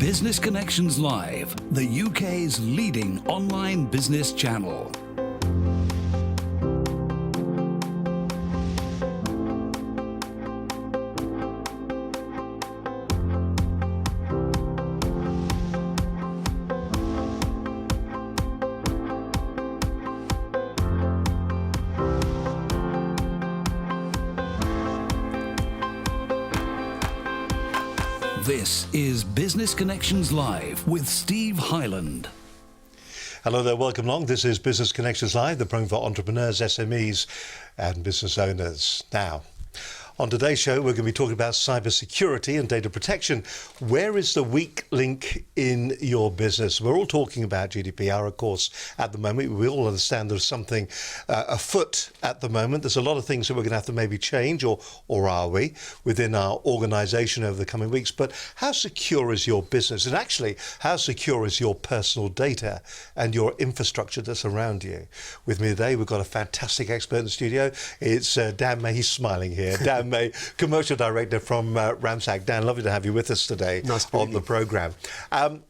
Business Connections Live, the UK's leading online business channel. This is Business Connections Live with Steve Hyland. Hello there, welcome along. This is Business Connections Live, the program for entrepreneurs, SMEs and business owners. Now, on today's show, we're going to be talking about cybersecurity and data protection. Where is the weak link in your business? We're all talking about GDPR, of course, at the moment. We all understand there's something afoot at the moment. There's a lot of things that we're going to have to maybe change, or are we, within our organisation over the coming weeks. But how secure is your business? And actually, how secure is your personal data and your infrastructure that's around you? With me today, we've got a fantastic expert in the studio. It's Dan May. He's smiling here. Dan May, Commercial Director from Ramsack. Dan, lovely to have you with us today on the programme. Tell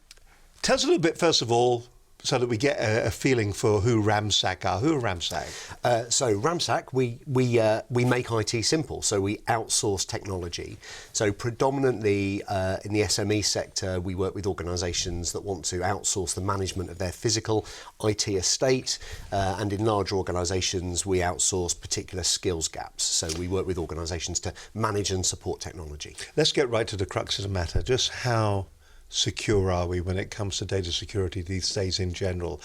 us a little bit, first of all, so that we get a feeling for who Ramsack are. Who are Ramsack? So Ramsack, we make IT simple, so we outsource technology. So predominantly in the SME sector, we work with organisations that want to outsource the management of their physical IT estate, and in larger organisations, we outsource particular skills gaps. So we work with organisations to manage and support technology. Let's get right to the crux of the matter. Just how secure are we when it comes to data security these days in general?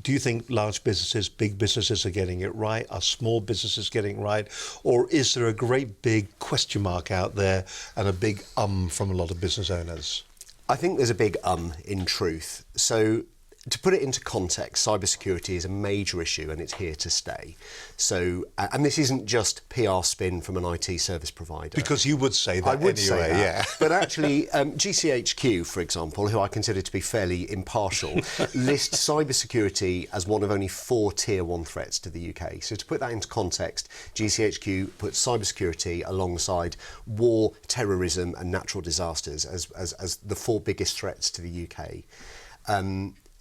Do you think large businesses, big businesses are getting it right? Are small businesses getting it right? Or is there a great big question mark out there and a big from a lot of business owners? I think there's a big in truth. So to put it into context, cybersecurity is a major issue and it's here to stay. So, and this isn't just PR spin from an IT service provider. Because you would say that I would anyway, say that. Yeah. But actually, GCHQ, for example, who I consider to be fairly impartial, lists cybersecurity as one of only 4 Tier 1 threats to the UK. So to put that into context, GCHQ puts cybersecurity alongside war, terrorism and natural disasters as the 4 biggest threats to the UK.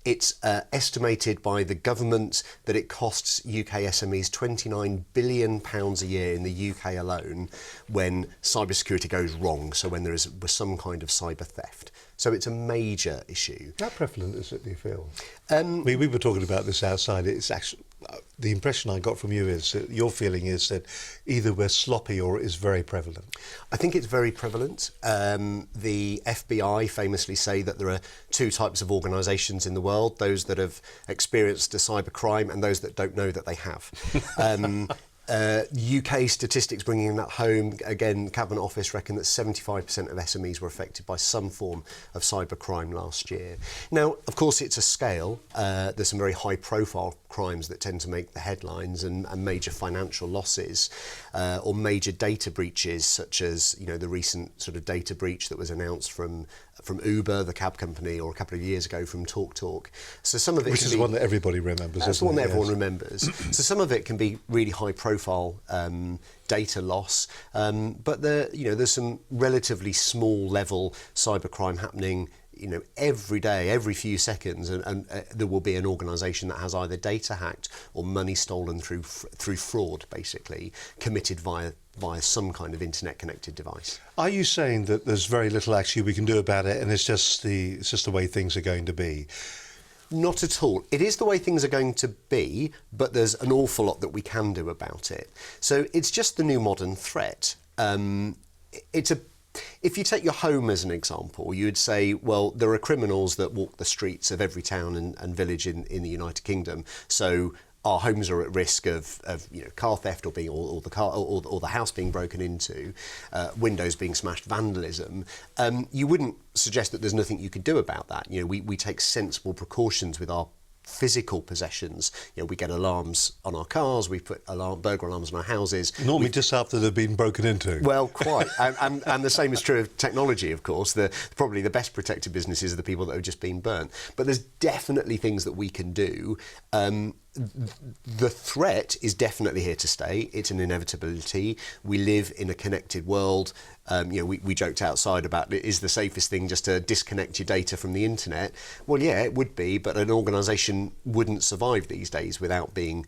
It's estimated by the government that it costs UK SMEs £29 billion a year in the UK alone when cybersecurity goes wrong, so when there is some kind of cyber theft. So it's a major issue. How prevalent is it, do you feel? We were talking about this outside. It's actually, the impression I got from you is that your feeling is that either we're sloppy or it is very prevalent. I think it's very prevalent. The FBI famously say that there are 2 types of organisations in the world, those that have experienced a cybercrime and those that don't know that they have. UK statistics bringing that home, again, Cabinet Office reckon that 75% of SMEs were affected by some form of cybercrime last year. Now, of course, it's a scale. There's some very high-profile crimes that tend to make the headlines and major financial losses, or major data breaches, such as the recent sort of data breach that was announced from Uber, the cab company, or a couple of years ago from TalkTalk. So some of it, which is one that everybody remembers. That's the one that everyone remembers. So some of it can be really high-profile data loss, but there's some relatively small level cybercrime happening every day, every few seconds, and there will be an organisation that has either data hacked or money stolen through fraud, basically, committed via some kind of internet-connected device. Are you saying that there's very little actually we can do about it, and it's just the way things are going to be? Not at all. It is the way things are going to be, but there's an awful lot that we can do about it. So it's just the new modern threat. If you take your home as an example, you would say, well, there are criminals that walk the streets of every town and village in the United Kingdom, so our homes are at risk of car theft or the house being broken into, windows being smashed, vandalism. You wouldn't suggest that there's nothing you could do about that. We take sensible precautions with our physical possessions. We get alarms on our cars, we put burglar alarms on our houses. Normally just after they've been broken into. Well, quite. and the same is true of technology, of course. Probably the best protected businesses are the people that have just been burnt. But there's definitely things that we can do. the threat is definitely here to stay. It's an inevitability. We live in a connected world. We joked outside about, is the safest thing just to disconnect your data from the internet? Well, yeah, it would be, but an organisation wouldn't survive these days without being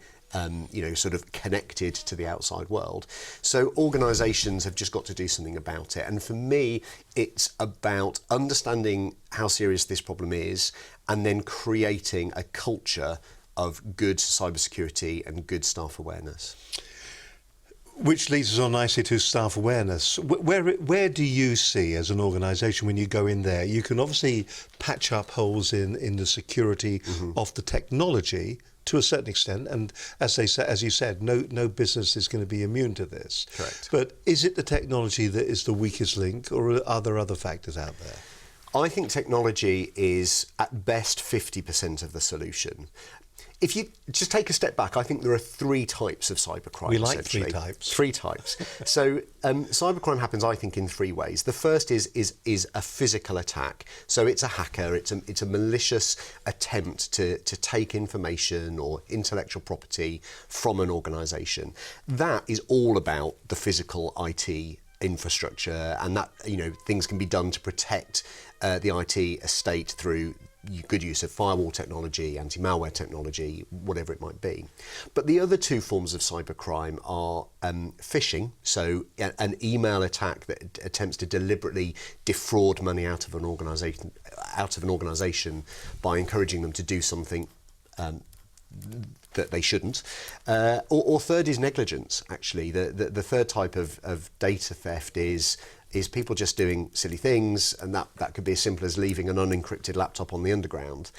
sort of connected to the outside world. So organisations have just got to do something about it. And for me, it's about understanding how serious this problem is and then creating a culture of good cybersecurity and good staff awareness. Which leads us on nicely to staff awareness. Where do you see as an organisation when you go in there? You can obviously patch up holes in the security of the technology to a certain extent, and as you said, no business is going to be immune to this. Correct. But is it the technology that is the weakest link, or are there other factors out there? I think technology is at best 50% of the solution. If you just take a step back, I think there are three types of cybercrime. We like three types. Three types. So cybercrime happens, I think, in three ways. The first is a physical attack. So it's a hacker. It's a malicious attempt to take information or intellectual property from an organisation. That is all about the physical IT infrastructure, and that things can be done to protect the IT estate through good use of firewall technology, anti-malware technology, whatever it might be. But the other two forms of cybercrime are phishing, so an email attack that attempts to deliberately defraud money out of an organisation by encouraging them to do something that they shouldn't. Or third is negligence, actually. The third type of data theft is people just doing silly things, and that could be as simple as leaving an unencrypted laptop on the underground.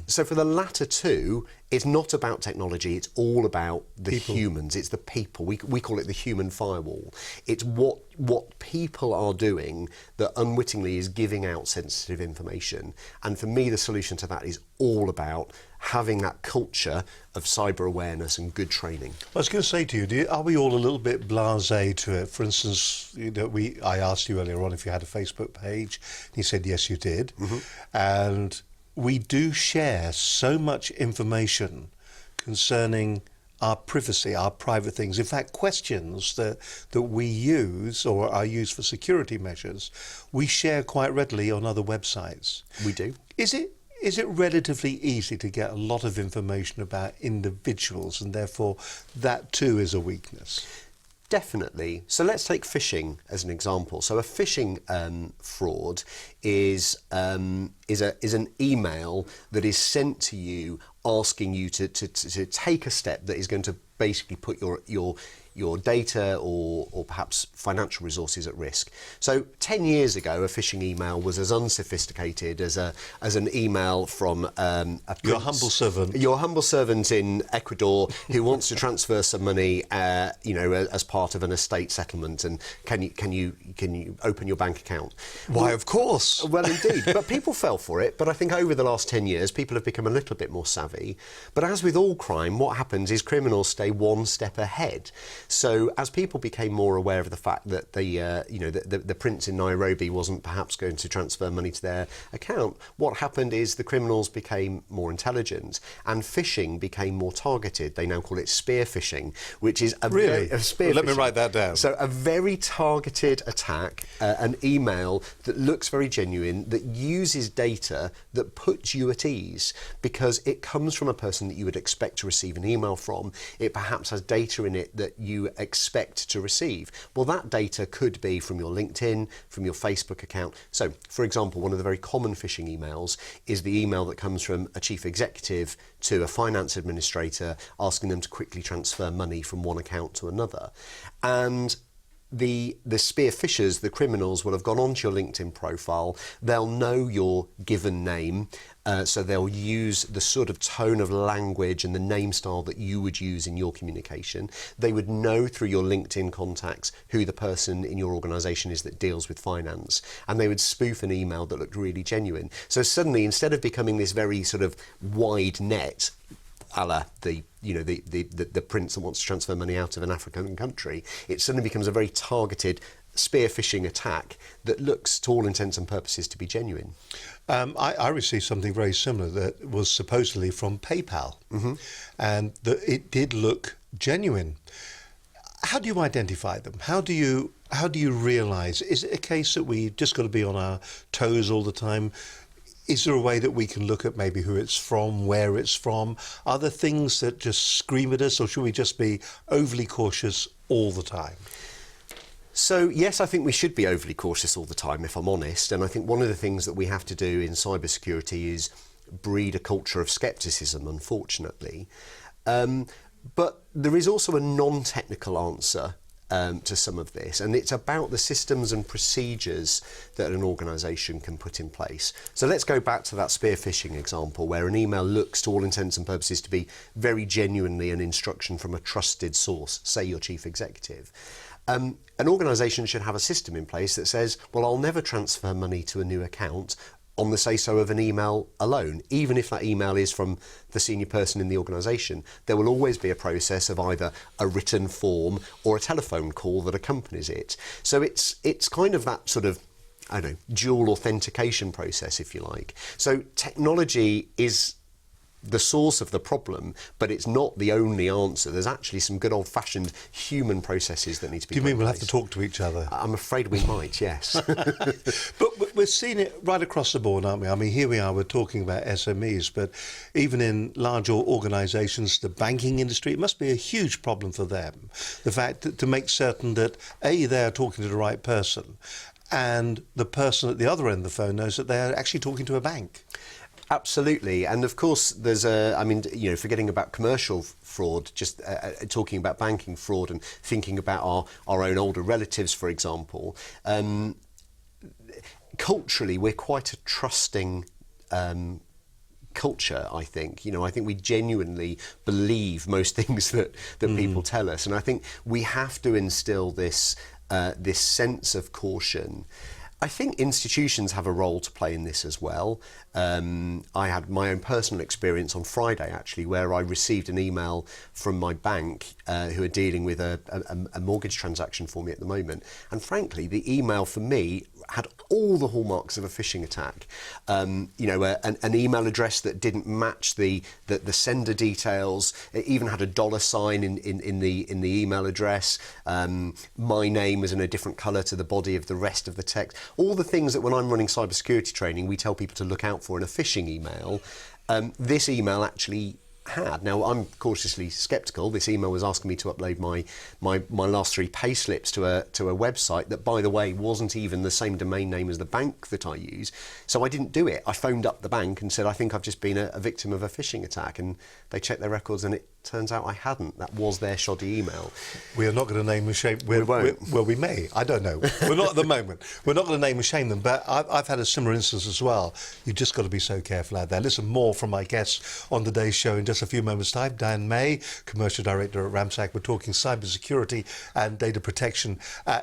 So for the latter two, it's not about technology, it's all about the humans, it's the people. We call it the human firewall. It's what people are doing that unwittingly is giving out sensitive information. And for me, the solution to that is all about having that culture of cyber awareness and good training. I was going to say to you, are we all a little bit blasé to it? For instance, I asked you earlier on if you had a Facebook page. You said yes, you did. And we do share so much information concerning our privacy, our private things. In fact, questions that we use or are used for security measures, we share quite readily on other websites. We do. Is it relatively easy to get a lot of information about individuals, and therefore that too is a weakness? Definitely. So let's take phishing as an example. So a phishing fraud is an email that is sent to you asking you to take a step that is going to basically put your data or perhaps financial resources at risk. So 10 years ago, a phishing email was as unsophisticated as an email from your humble servant. Your humble servant in Ecuador who wants to transfer some money, as part of an estate settlement. And can you open your bank account? Why, of course. Well, indeed. But people fell for it. But I think over the last 10 years, people have become a little bit more savvy. But as with all crime, what happens is criminals stay one step ahead. So as people became more aware of the fact that the prince in Nairobi wasn't perhaps going to transfer money to their account, what happened is the criminals became more intelligent and phishing became more targeted. They now call it spear phishing, which is Let me write that down. So a very targeted attack, an email that looks very genuine, that uses data that puts you at ease because it comes from a person that you would expect to receive an email from. It perhaps has data in it that you expect to receive. Well, that data could be from your LinkedIn, from your Facebook account. So, for example, one of the very common phishing emails is the email that comes from a chief executive to a finance administrator asking them to quickly transfer money from one account to another. And the spear phishers, the criminals, will have gone onto your LinkedIn profile. They'll know your given name, so they'll use the sort of tone of language and the name style that you would use in your communication. They would know through your LinkedIn contacts who the person in your organisation is that deals with finance, and they would spoof an email that looked really genuine. So suddenly, instead of becoming this very sort of wide net, a la the prince that wants to transfer money out of an African country, it suddenly becomes a very targeted spear phishing attack that looks, to all intents and purposes, to be genuine. I received something very similar that was supposedly from PayPal, and it did look genuine. How do you identify them? How do you realise? Is it a case that we just got to be on our toes all the time? Is there a way that we can look at maybe who it's from, where it's from? Are there things that just scream at us, or should we just be overly cautious all the time? So yes, I think we should be overly cautious all the time, if I'm honest. And I think one of the things that we have to do in cybersecurity is breed a culture of scepticism, unfortunately. But there is also a non-technical answer to some of this, and it's about the systems and procedures that an organisation can put in place. So let's go back to that spear phishing example, where an email looks, to all intents and purposes, to be very genuinely an instruction from a trusted source, say your chief executive. An organisation should have a system in place that says, well, I'll never transfer money to a new account on the say-so of an email alone. Even if that email is from the senior person in the organisation, there will always be a process of either a written form or a telephone call that accompanies it. So it's kind of that sort of, I don't know, dual authentication process, if you like. So technology is the source of the problem, but it's not the only answer. There's actually some good old-fashioned human processes that need to be. Do you mean in we'll place. have to talk to each other? I'm afraid we might, yes. But we're seeing it right across the board, aren't we? I mean, here we are, we're talking about SMEs, but even in larger organisations, the banking industry, it must be a huge problem for them. The fact that to make certain that, A, they're talking to the right person, and the person at the other end of the phone knows that they're actually talking to a bank. Absolutely, and of course there's forgetting about commercial fraud, just talking about banking fraud and thinking about our own older relatives, for example. Culturally, we're quite a trusting culture, I think. I think we genuinely believe most things that people tell us, and I think we have to instill this sense of caution. I think institutions have a role to play in this as well. I had my own personal experience on Friday, actually, where I received an email from my bank who are dealing with a mortgage transaction for me at the moment. And frankly, the email for me had all the hallmarks of a phishing attack. An email address that didn't match the sender details. It even had a $sign in the email address. My name was in a different colour to the body of the rest of the text. All the things that when I'm running cybersecurity training, we tell people to look out for in a phishing email. This email actually had. Now, I'm cautiously sceptical. This email was asking me to upload my last 3 pay slips to a website that, by the way, wasn't even the same domain name as the bank that I use. So I didn't do it. I phoned up the bank and said, I think I've just been a victim of a phishing attack. And they checked their records and it turns out I hadn't. That was their shoddy email. We are not going to name and shame. We won't. Well, we may. I don't know. We're not at the moment. We're not going to name and shame them. But I've had a similar instance as well. You've just got to be so careful out there. Listen more from my guests on today's show in just a few moments' time. Dan May, Commercial Director at Ramsack. We're talking cybersecurity and data protection.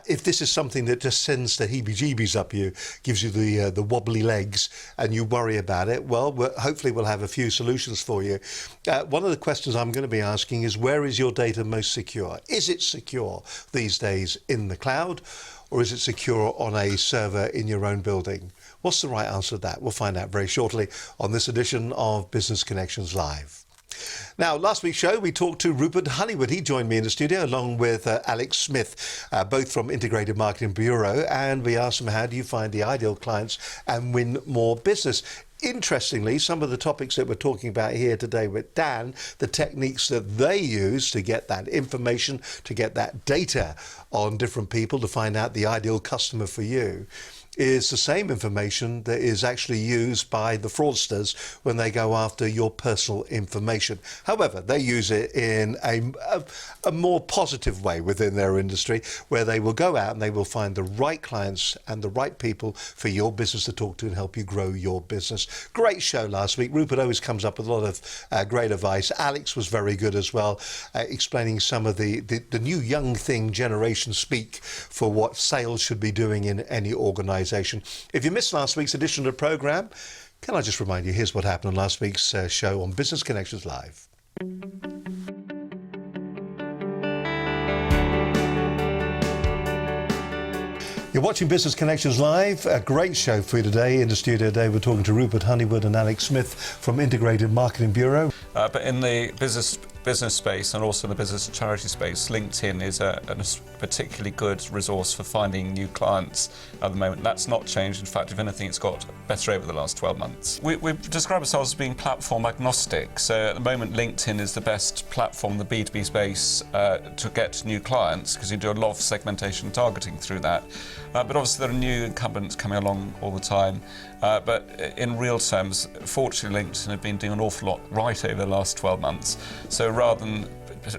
If this is something that just sends the heebie-jeebies up you, gives you the wobbly legs, and you worry about it, well, hopefully we'll have a few solutions for you. One of the questions I'm going to be asking is, where is your data most secure? Is it secure these days in the cloud, or is it secure on a server in your own building? What's the right answer to that? We'll find out very shortly on this edition of Business Connections Live. Now, last week's show, we talked to Rupert Honeywood. He joined me in the studio along with Alex Smith, both from Integrated Marketing Bureau, and we asked them, how do you find the ideal clients and win more business? Interestingly, some of the topics that we're talking about here today with Dan, the techniques that they use to get that information, to get that data on different people, to find out the ideal customer for you, is the same information that is actually used by the fraudsters when they go after your personal information. However, they use it in a more positive way within their industry, where they will go out and they will find the right clients and the right people for your business to talk to and help you grow your business. Great show last week. Rupert always comes up with a lot of great advice. Alex was very good as well, explaining some of the new young thing generation speak for what sales should be doing in any organisation. If you missed last week's edition of the programme, can I just remind you, here's what happened on last week's show on Business Connections Live. You're watching Business Connections Live, a great show for you today. In the studio today, we're talking to Rupert Honeywood and Alex Smith from Integrated Marketing Bureau. But in the business space and also in the business charity space, LinkedIn is a particularly good resource for finding new clients at the moment. That's not changed. In fact, if anything, it's got better over the last 12 months. We describe ourselves as being platform agnostic. So at the moment, LinkedIn is the best platform in the B2B space to get new clients, because you do a lot of segmentation targeting through that. But obviously, there are new incumbents coming along all the time. But in real terms, fortunately, LinkedIn have been doing an awful lot right over the last 12 months. So rather than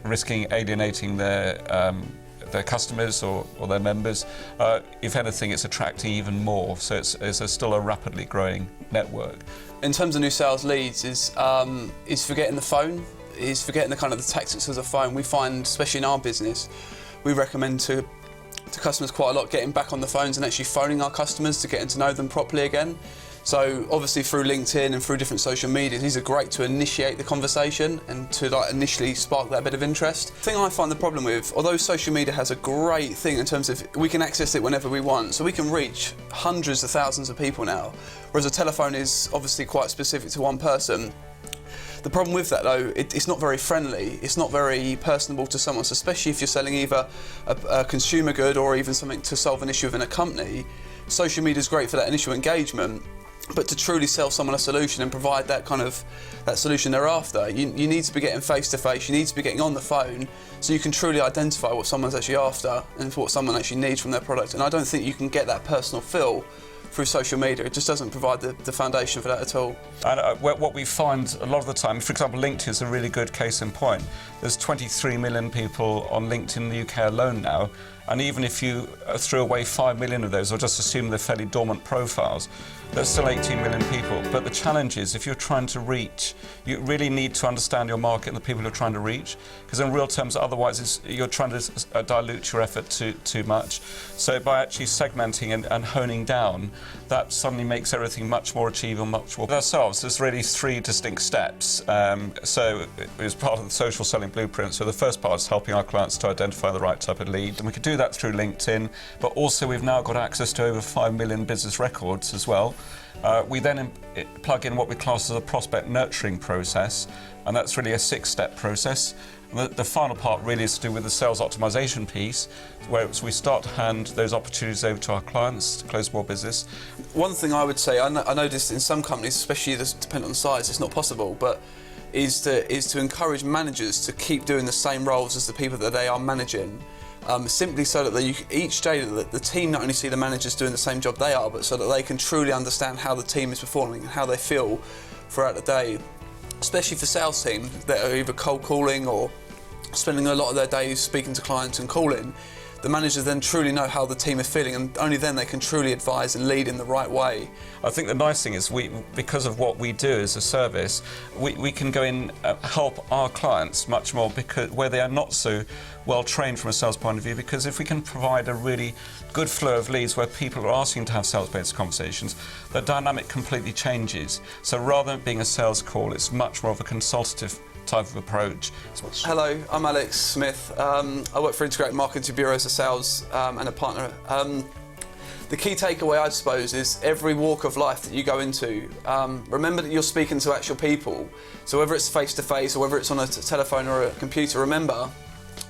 risking alienating their customers or their members, if anything, it's attracting even more. So it's still a rapidly growing network. In terms of new sales leads, is forgetting the phone, is forgetting the kind of the tactics of the phone. We find, especially in our business, we recommend to customers quite a lot getting back on the phones and actually phoning our customers to getting to know them properly again. So obviously through LinkedIn and through different social media, these are great to initiate the conversation and to initially spark that bit of interest. The thing I find the problem with, although social media has a great thing in terms of we can access it whenever we want, so we can reach hundreds of thousands of people now, whereas a telephone is obviously quite specific to one person. The problem with that, though, it's not very friendly, it's not very personable to someone, so especially if you're selling either a consumer good or even something to solve an issue within a company. Social media is great for that initial engagement, but to truly sell someone a solution and provide that solution thereafter, you need to be getting face to face, you need to be getting on the phone, so you can truly identify what someone's actually after and what someone actually needs from their product. And I don't think you can get that personal feel through social media. It just doesn't provide the foundation for that at all. And what we find a lot of the time, for example, LinkedIn is a really good case in point. There's 23 million people on LinkedIn in the UK alone now, and even if you threw away 5 million of those, or just assume they're fairly dormant profiles, there's still 18 million people. But the challenge is, if you're trying to reach, you really need to understand your market and the people you're trying to reach, because in real terms, otherwise you're trying to dilute your effort too much. So by actually segmenting and honing down, that suddenly makes everything much more achievable, much more. With ourselves, there's really 3 distinct steps. So it was part of the social selling blueprint. So the first part is helping our clients to identify the right type of lead, and we could do that through LinkedIn, but also we've now got access to over 5 million business records as well. We then plug in what we class as a prospect nurturing process, and that's really a 6-step process. And the final part really is to do with the sales optimization piece, where we start to hand those opportunities over to our clients to close more business. One thing I would say, I noticed in some companies, especially this depending on the size, it's not possible, but is to encourage managers to keep doing the same roles as the people that they are managing. Simply so that each day the team not only see the managers doing the same job they are, but so that they can truly understand how the team is performing and how they feel throughout the day. Especially for sales teams that are either cold calling or spending a lot of their days speaking to clients and calling, the managers then truly know how the team is feeling, and only then they can truly advise and lead in the right way. I think the nice thing is because of what we do as a service, we can go in help our clients much more, because where they are not so well trained from a sales point of view, because if we can provide a really good flow of leads where people are asking to have sales-based conversations, the dynamic completely changes. So rather than being a sales call, it's much more of a consultative type of approach. Hello, I'm Alex Smith. I work for Integrated Marketing Bureau as a sales and a partner. The key takeaway, I suppose, is every walk of life that you go into, remember that you're speaking to actual people. So whether it's face-to-face or whether it's on a telephone or a computer, remember,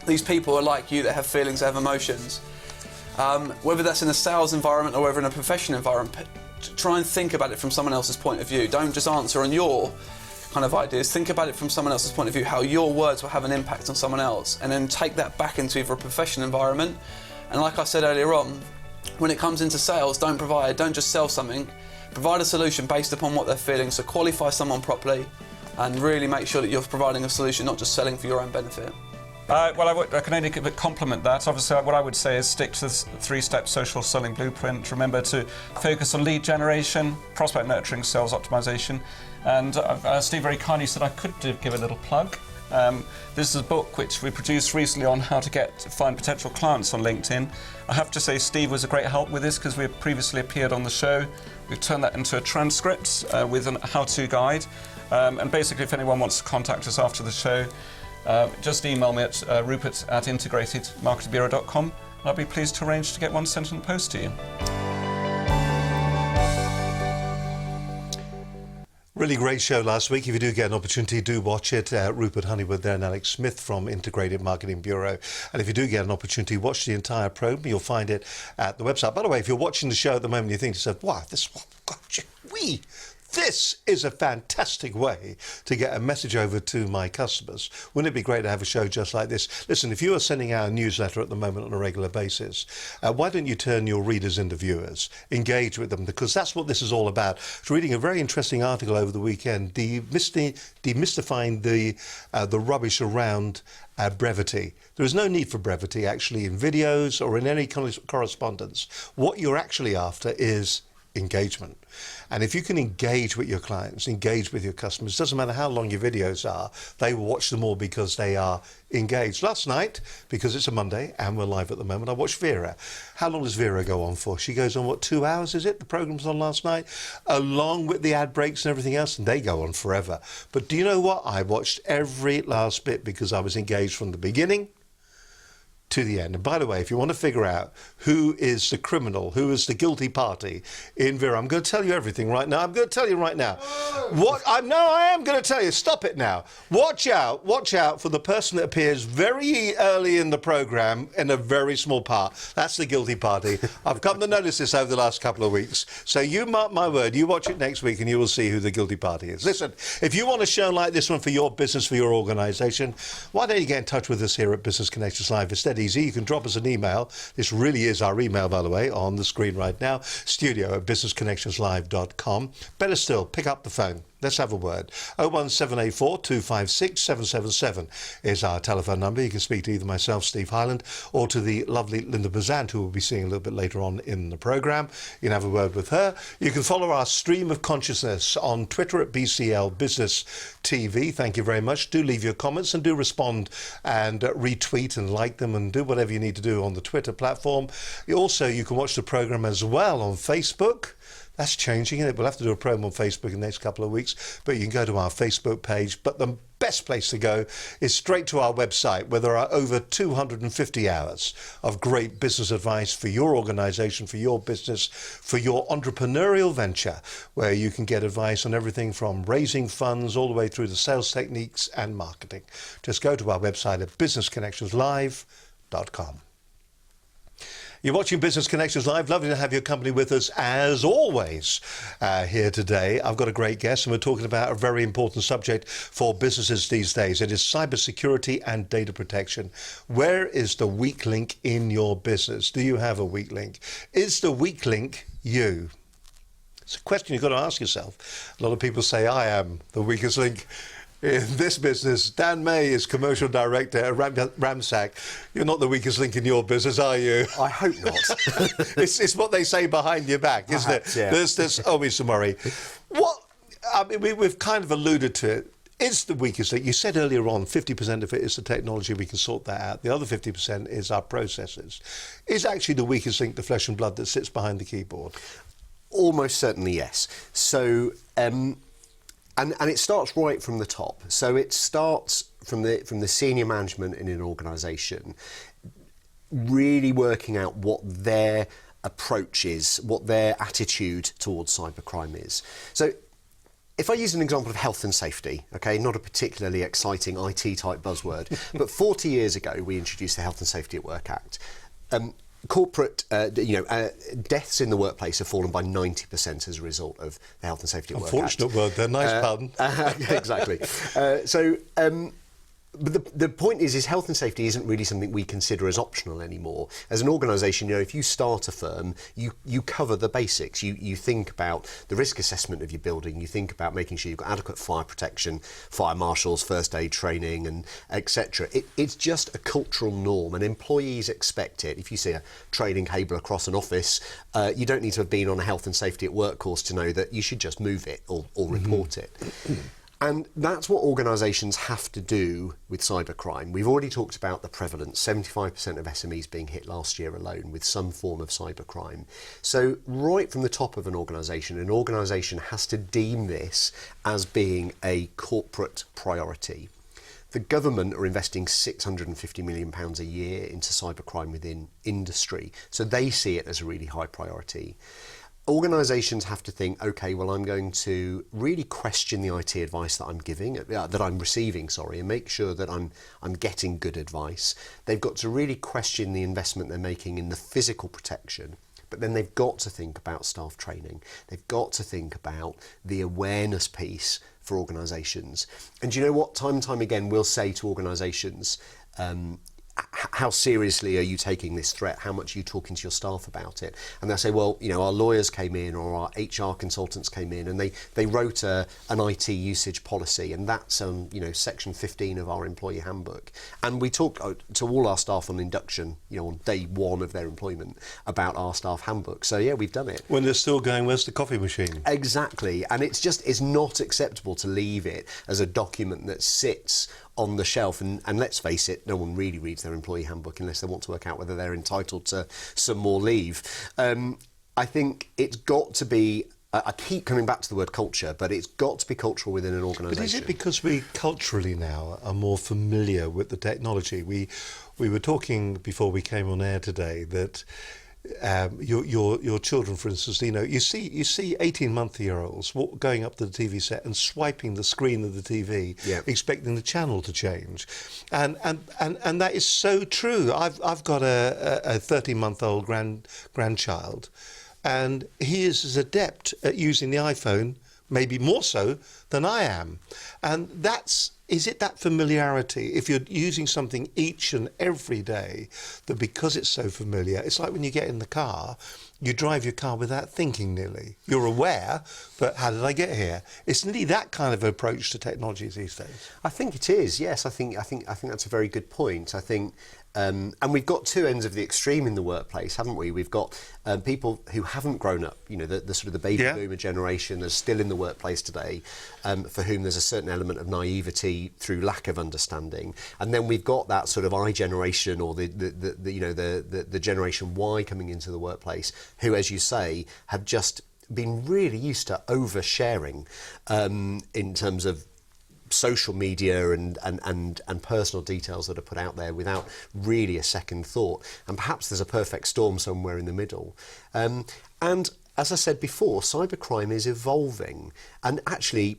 these people are like you, they have feelings, they have emotions. Whether that's in a sales environment or whether in a professional environment, try and think about it from someone else's point of view. Don't just answer on your kind of ideas. Think about it from someone else's point of view, how your words will have an impact on someone else, and then take that back into either a professional environment. And like I said earlier on, when it comes into sales, don't just sell something, provide a solution based upon what they're feeling. So qualify someone properly and really make sure that you're providing a solution, not just selling for your own benefit. Well, I can only complement that. Obviously, what I would say is stick to the 3-step social selling blueprint. Remember to focus on lead generation, prospect nurturing, sales optimization. And Steve very kindly said I could give a little plug. This is a book which we produced recently on how to find potential clients on LinkedIn. I have to say Steve was a great help with this, because we had previously appeared on the show. We've turned that into a transcript with a how-to guide. And basically, if anyone wants to contact us after the show, just email me at rupert@integratedmarketingbureau.com, I'll be pleased to arrange to get one sent in the post to you. Really great show last week. If you do get an opportunity, do watch it. Rupert Honeywood there and Alex Smith from Integrated Marketing Bureau. And if you do get an opportunity, watch the entire program. You'll find it at the website. By the way, if you're watching the show at the moment, you think to yourself, wow, this is a fantastic way to get a message over to my customers. Wouldn't it be great to have a show just like this? Listen, if you are sending out a newsletter at the moment on a regular basis, why don't you turn your readers into viewers? Engage with them, because that's what this is all about. I was reading a very interesting article over the weekend, demystifying the rubbish around brevity. There is no need for brevity, actually, in videos or in any correspondence. What you're actually after is engagement. And if you can engage with your clients, engage with your customers, doesn't matter how long your videos are, they will watch them all because they are engaged. Last night, because it's a Monday and we're live at the moment, I watched Vera. How long does Vera go on for? She goes on, what, 2 hours, is it? The program's on last night, along with the ad breaks and everything else, and they go on forever. But do you know what? I watched every last bit because I was engaged from the beginning to the end. And by the way, if you want to figure out who is the criminal, who is the guilty party in Vera, I'm going to tell you everything right now. I'm going to tell you right now. I am going to tell you. Stop it now. Watch out for the person that appears very early in the programme in a very small part. That's the guilty party. I've come to notice this over the last couple of weeks. So you mark my word, you watch it next week and you will see who the guilty party is. Listen, if you want a show like this one for your business, for your organisation, why don't you get in touch with us here at Business Connections Live? It's dead easy. You can drop us an email. This really is our email, by the way, on the screen right now. studio@businessconnectionslive.com. Better still, pick up the phone. Let's have a word. 01784 256 777 is our telephone number. You can speak to either myself, Steve Hyland, or to the lovely Linda Bazant, who we'll be seeing a little bit later on in the programme. You can have a word with her. You can follow our stream of consciousness on Twitter at BCL Business TV. Thank you very much. Do leave your comments and do respond and retweet and like them and do whatever you need to do on the Twitter platform. Also, you can watch the programme as well on Facebook. That's changing, isn't it? We'll have to do a promo on Facebook in the next couple of weeks, but you can go to our Facebook page. But the best place to go is straight to our website, where there are over 250 hours of great business advice for your organisation, for your business, for your entrepreneurial venture, where you can get advice on everything from raising funds all the way through to sales techniques and marketing. Just go to our website at businessconnectionslive.com. You're watching Business Connections Live. Lovely to have your company with us, as always, here today. I've got a great guest, and we're talking about a very important subject for businesses these days. It is cybersecurity and data protection. Where is the weak link in your business? Do you have a weak link? Is the weak link you? It's a question you've got to ask yourself. A lot of people say, I am the weakest link in this business. Dan May is commercial director at Ramsack. You're not the weakest link in your business, are you? I hope not. it's what they say behind your back, isn't Perhaps, it? yeah. There's always some worry. We've kind of alluded to it. It's the weakest link. You said earlier on, 50% of it is the technology. We can sort that out. The other 50% is our processes. Is actually the weakest link the flesh and blood that sits behind the keyboard? Almost certainly, yes. So, and it starts right from the top. So it starts from the senior management in an organisation, really working out what their approach is, what their attitude towards cybercrime is. So if I use an example of health and safety, okay, not a particularly exciting IT type buzzword, but 40 years ago we introduced the Health and Safety at Work Act. Corporate, deaths in the workplace have fallen by 90% as a result of the Health and Safety at Work Act. Unfortunate word there, nice pardon. Exactly. But the point is health and safety isn't really something we consider as optional anymore. As an organisation, if you start a firm, you cover the basics. You think about the risk assessment of your building. You think about making sure you've got adequate fire protection, fire marshals, first aid training, and etc. It's just a cultural norm, and employees expect it. If you see a training cable across an office, you don't need to have been on a health and safety at work course to know that you should just move it or report it. And that's what organisations have to do with cybercrime. We've already talked about the prevalence, 75% of SMEs being hit last year alone with some form of cybercrime. So right from the top of an organisation has to deem this as being a corporate priority. The government are investing £650 million a year into cybercrime within industry, so they see it as a really high priority. Organisations have to think, okay, well, I'm going to really question the IT advice that I'm receiving, and make sure that I'm getting good advice. They've got to really question the investment they're making in the physical protection. But then they've got to think about staff training. They've got to think about the awareness piece for organisations. And do you know what? Time and time again, we'll say to organisations, how seriously are you taking this threat? How much are you talking to your staff about it? And they'll say, well, our lawyers came in or our HR consultants came in and they wrote an IT usage policy, and that's section 15 of our employee handbook. And we talk to all our staff on induction, on day one of their employment, about our staff handbook. So yeah, we've done it. When they're still going, where's the coffee machine? Exactly. And it's not acceptable to leave it as a document that sits on the shelf, and let's face it, no one really reads their employee handbook unless they want to work out whether they're entitled to some more leave. I think it's got to be, I keep coming back to the word culture, but it's got to be cultural within an organisation. But is it because we culturally now are more familiar with the technology? We were talking before we came on air today that your children, for instance, you see 18-month-year-olds going up to the TV set and swiping the screen of the TV, expecting the channel to change, and that is so true. I've got a 13-month-old grandchild, and he is as adept at using the iPhone, maybe more so than I am, and is it that familiarity? If you're using something each and every day, that because it's so familiar, it's like when you get in the car, you drive your car without thinking nearly. You're aware, but how did I get here? It's nearly that kind of approach to technology these days. I think it is, yes. I think that's a very good point. I think and we've got two ends of the extreme in the workplace, haven't we? We've got people who haven't grown up, the sort of the baby boomer generation that's still in the workplace today, for whom there's a certain element of naivety through lack of understanding. And then we've got that sort of I generation, or the generation Y coming into the workplace, who, as you say, have just been really used to oversharing in terms of social media and personal details that are put out there without really a second thought. And perhaps there's a perfect storm somewhere in the middle. And as I said before, cybercrime is evolving. And actually,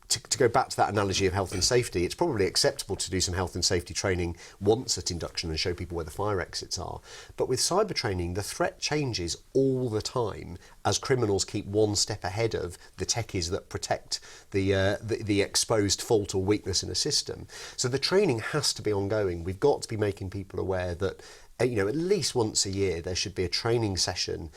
to go back to that analogy of health and safety, it's probably acceptable to do some health and safety training once at induction and show people where the fire exits are. But with cyber training, the threat changes all the time as criminals keep one step ahead of the techies that protect the exposed fault or weakness in a system. So the training has to be ongoing. We've got to be making people aware that at least once a year there should be a training session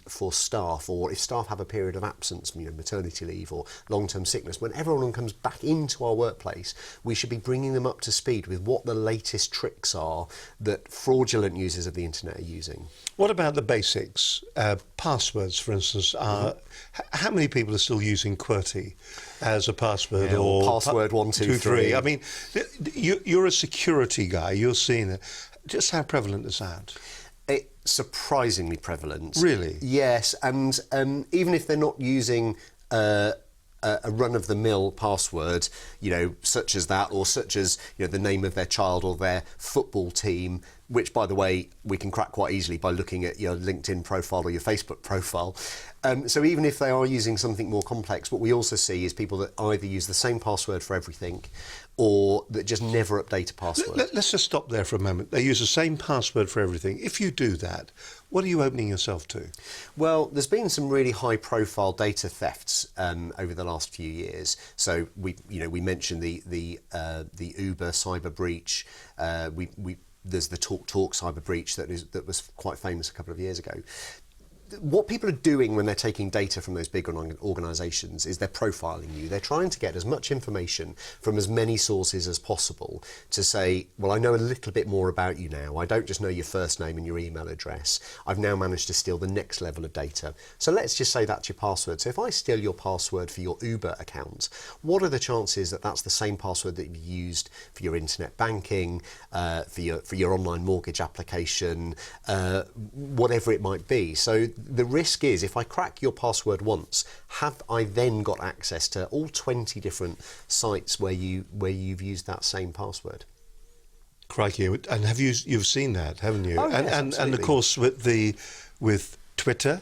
for staff, or if staff have a period of absence, maternity leave or long-term sickness, when everyone comes back into our workplace, we should be bringing them up to speed with what the latest tricks are that fraudulent users of the internet are using. What about the basics? Passwords, for instance, how many people are still using QWERTY as a password, or password 123? I mean, you're a security guy, you're seeing it. Just how prevalent is that? It's surprisingly prevalent. Really? Yes, and even if they're not using a run-of-the-mill password, such as that, or such as the name of their child or their football team, which, by the way, we can crack quite easily by looking at your LinkedIn profile or your Facebook profile. So even if they are using something more complex, what we also see is people that either use the same password for everything, or that just never update a password. Let's just stop there for a moment. They use the same password for everything. If you do that, what are you opening yourself to? Well, there's been some really high-profile data thefts over the last few years. So we mentioned the Uber cyber breach. There's the TalkTalk cyber breach that was quite famous a couple of years ago. What people are doing when they're taking data from those big organisations is they're profiling you. They're trying to get as much information from as many sources as possible to say, well, I know a little bit more about you now. I don't just know your first name and your email address. I've now managed to steal the next level of data. So let's just say that's your password. So if I steal your password for your Uber account, what are the chances that that's the same password that you've used for your internet banking, for your online mortgage application, whatever it might be? So the risk is, if I crack your password once, have I then got access to all 20 different sites where you've used that same password? Crikey! And you've seen that, haven't you? Oh, yes, and of absolutely. course with Twitter,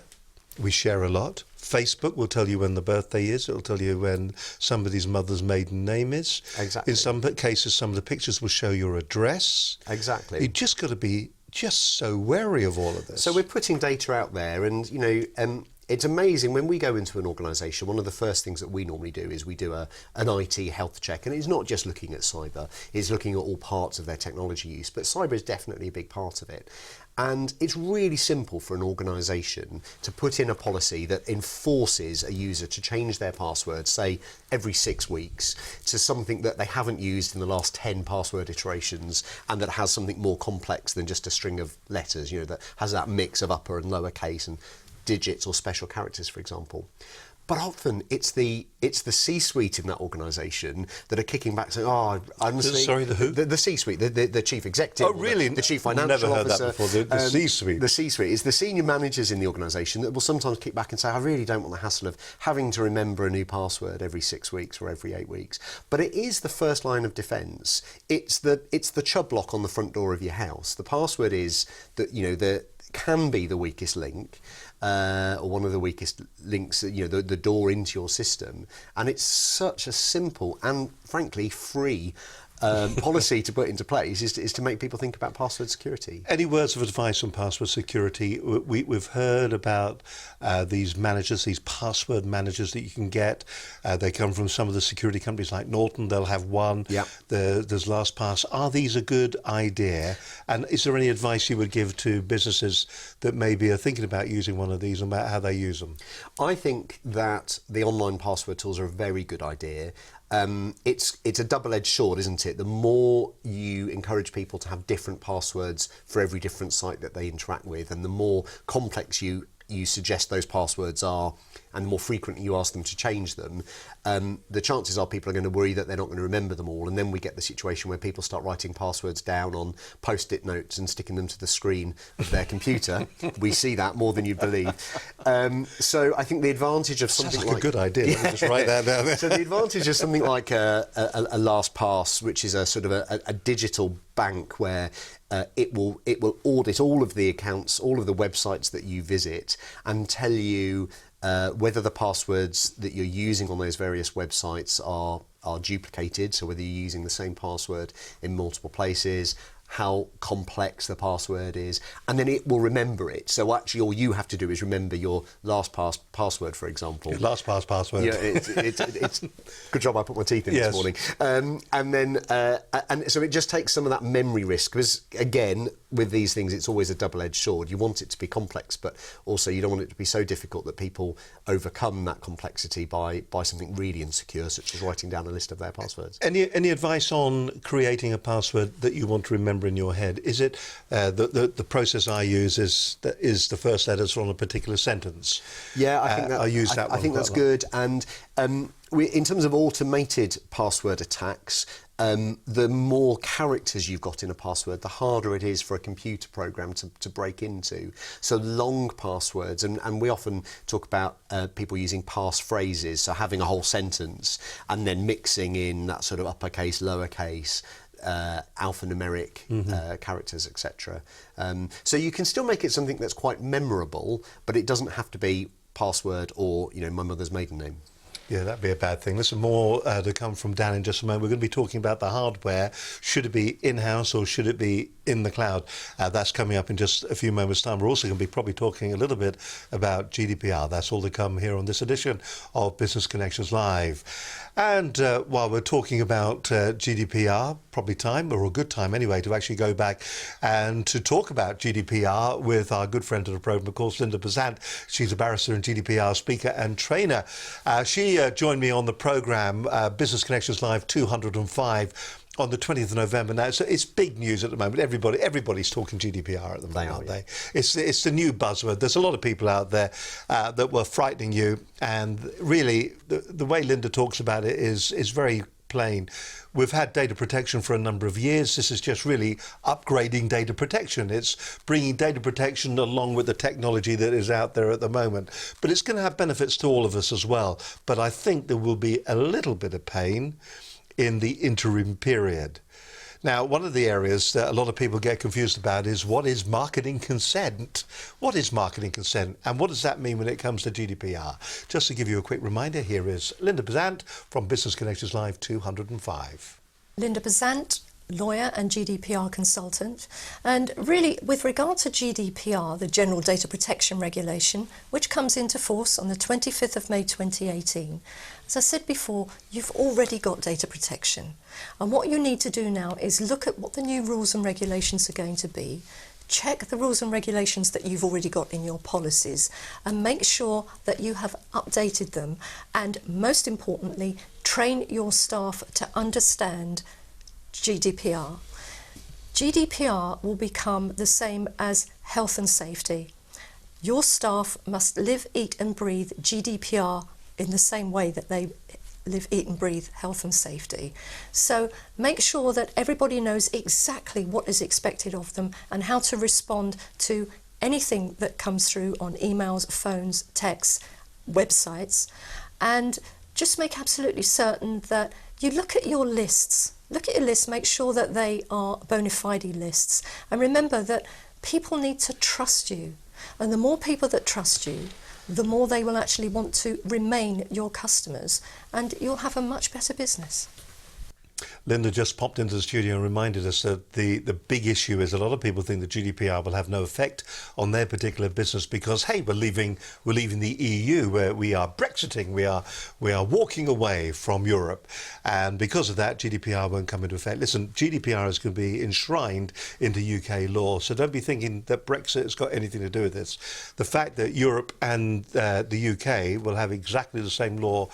we share a lot. Facebook will tell you when the birthday is. It'll tell you when somebody's mother's maiden name is. Exactly. In some cases, some of the pictures will show your address. Exactly. You've just got to be just so wary of all of this. So we're putting data out there, and it's amazing when we go into an organisation. One of the first things that we normally do is we do an IT health check, and it's not just looking at cyber; it's looking at all parts of their technology use. But cyber is definitely a big part of it. And it's really simple for an organisation to put in a policy that enforces a user to change their password, say, every 6 weeks, to something that they haven't used in the last 10 password iterations, and that has something more complex than just a string of letters, that has that mix of upper and lower case and digits or special characters, for example. But often it's the C-suite in that organisation that are kicking back saying, "Oh, honestly, sorry, the who? The C-suite, the chief executive, Oh, really? the chief I've financial never heard officer, that before. The C-suite. The C-suite is the senior managers in the organisation that will sometimes kick back and say, "I really don't want the hassle of having to remember a new password every 6 weeks or every 8 weeks." But it is the first line of defence. It's the chub lock on the front door of your house. The password is that can be the weakest link. Or one of the weakest links, the door into your system. And it's such a simple and, frankly, free policy to put into place is to make people think about password security. Any words of advice on password security? We've heard about these managers, these password managers that you can get. They come from some of the security companies like Norton. They'll have one. Yeah. There's LastPass. Are these a good idea? And is there any advice you would give to businesses that maybe are thinking about using one of these and about how they use them? I think that the online password tools are a very good idea. It's a double-edged sword, isn't it? The more you encourage people to have different passwords for every different site that they interact with, and the more complex you suggest those passwords are, and the more frequently you ask them to change them, the chances are people are going to worry that they're not going to remember them all, and then we get the situation where people start writing passwords down on post-it notes and sticking them to the screen of their computer. We see that more than you believe. So I think the advantage of something Sounds like a good idea. Let me just write that down there. So the advantage of something like a LastPass, which is a sort of a digital bank where it will audit all of the accounts, all of the websites that you visit, and tell you whether the passwords that you're using on those various websites are duplicated, so whether you're using the same password in multiple places, how complex the password is, and then it will remember it. So actually all you have to do is remember your LastPass password, for example. Your LastPass password. Yeah, it's good job I put my teeth in Yes. this morning. And then so it just takes some of that memory risk, because again, with these things, it's always a double-edged sword. You want it to be complex, but also you don't want it to be so difficult that people overcome that complexity by something really insecure, such as writing down a list of their passwords. Any advice on creating a password that you want to remember in your head? Is it the process I use is the first letters from a particular sentence? Yeah, I think that I use that. I think that's good. And in terms of automated password attacks, the more characters you've got in a password, the harder it is for a computer program to break into. So long passwords, and we often talk about people using passphrases, so having a whole sentence and then mixing in that sort of uppercase, lowercase, alphanumeric characters, etc. So you can still make it something that's quite memorable, but it doesn't have to be password or my mother's maiden name. Yeah, that'd be a bad thing. Listen, more to come from Dan in just a moment. We're going to be talking about the hardware. Should it be in-house or should it be in the cloud? That's coming up in just a few moments' time. We're also going to be probably talking a little bit about GDPR. That's all to come here on this edition of Business Connections Live. And while we're talking about GDPR, probably time, or a good time anyway, to actually go back and to talk about GDPR with our good friend of the programme, of course, Linda Bazant. She's a barrister and GDPR speaker and trainer. She joined me on the programme, Business Connections Live 205, on the 20th of November. Now, it's big news at the moment. Everybody's talking GDPR at the moment, aren't they? It's the new buzzword. There's a lot of people out there that were frightening you, and really, the way Linda talks about it is very plain. We've had data protection for a number of years. This is just really upgrading data protection. It's bringing data protection along with the technology that is out there at the moment. But it's going to have benefits to all of us as well. But I think there will be a little bit of pain in the interim period. Now, one of the areas that a lot of people get confused about is what is marketing consent? What is marketing consent and what does that mean when it comes to GDPR? Just to give you a quick reminder, here is Linda Bazant from Business Connections Live 205. Linda Bazant, lawyer and GDPR consultant. And really, with regard to GDPR, the General Data Protection Regulation, which comes into force on the 25th of May 2018, as I said before, you've already got data protection. And what you need to do now is look at what the new rules and regulations are going to be, check the rules and regulations that you've already got in your policies, and make sure that you have updated them. And most importantly, train your staff to understand GDPR. GDPR will become the same as health and safety. Your staff must live, eat and breathe GDPR in the same way that they live, eat and breathe health and safety. So make sure that everybody knows exactly what is expected of them and how to respond to anything that comes through on emails, phones, texts, websites, and just make absolutely certain that you look at your lists. Look at your lists, make sure that they are bona fide lists. And remember that people need to trust you. And the more people that trust you, the more they will actually want to remain your customers, and you'll have a much better business. Linda just popped into the studio and reminded us that the big issue is a lot of people think that GDPR will have no effect on their particular business because, hey, we're leaving the EU, where we are Brexiting, we are walking away from Europe, and because of that, GDPR won't come into effect. Listen, GDPR is going to be enshrined into UK law, so don't be thinking that Brexit has got anything to do with this. The fact that Europe and the UK will have exactly the same law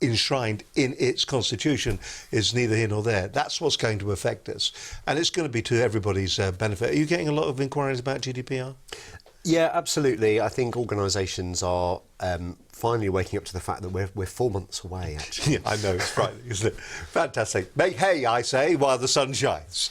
enshrined in its constitution is neither here nor there. That's what's going to affect us, and it's going to be to everybody's benefit. Are you getting a lot of inquiries about GDPR? Yeah, absolutely. I think organisations are finally waking up to the fact that we're 4 months away, actually. Yeah, I know, it's frightening, isn't it? Fantastic. Make hay, I say, while the sun shines.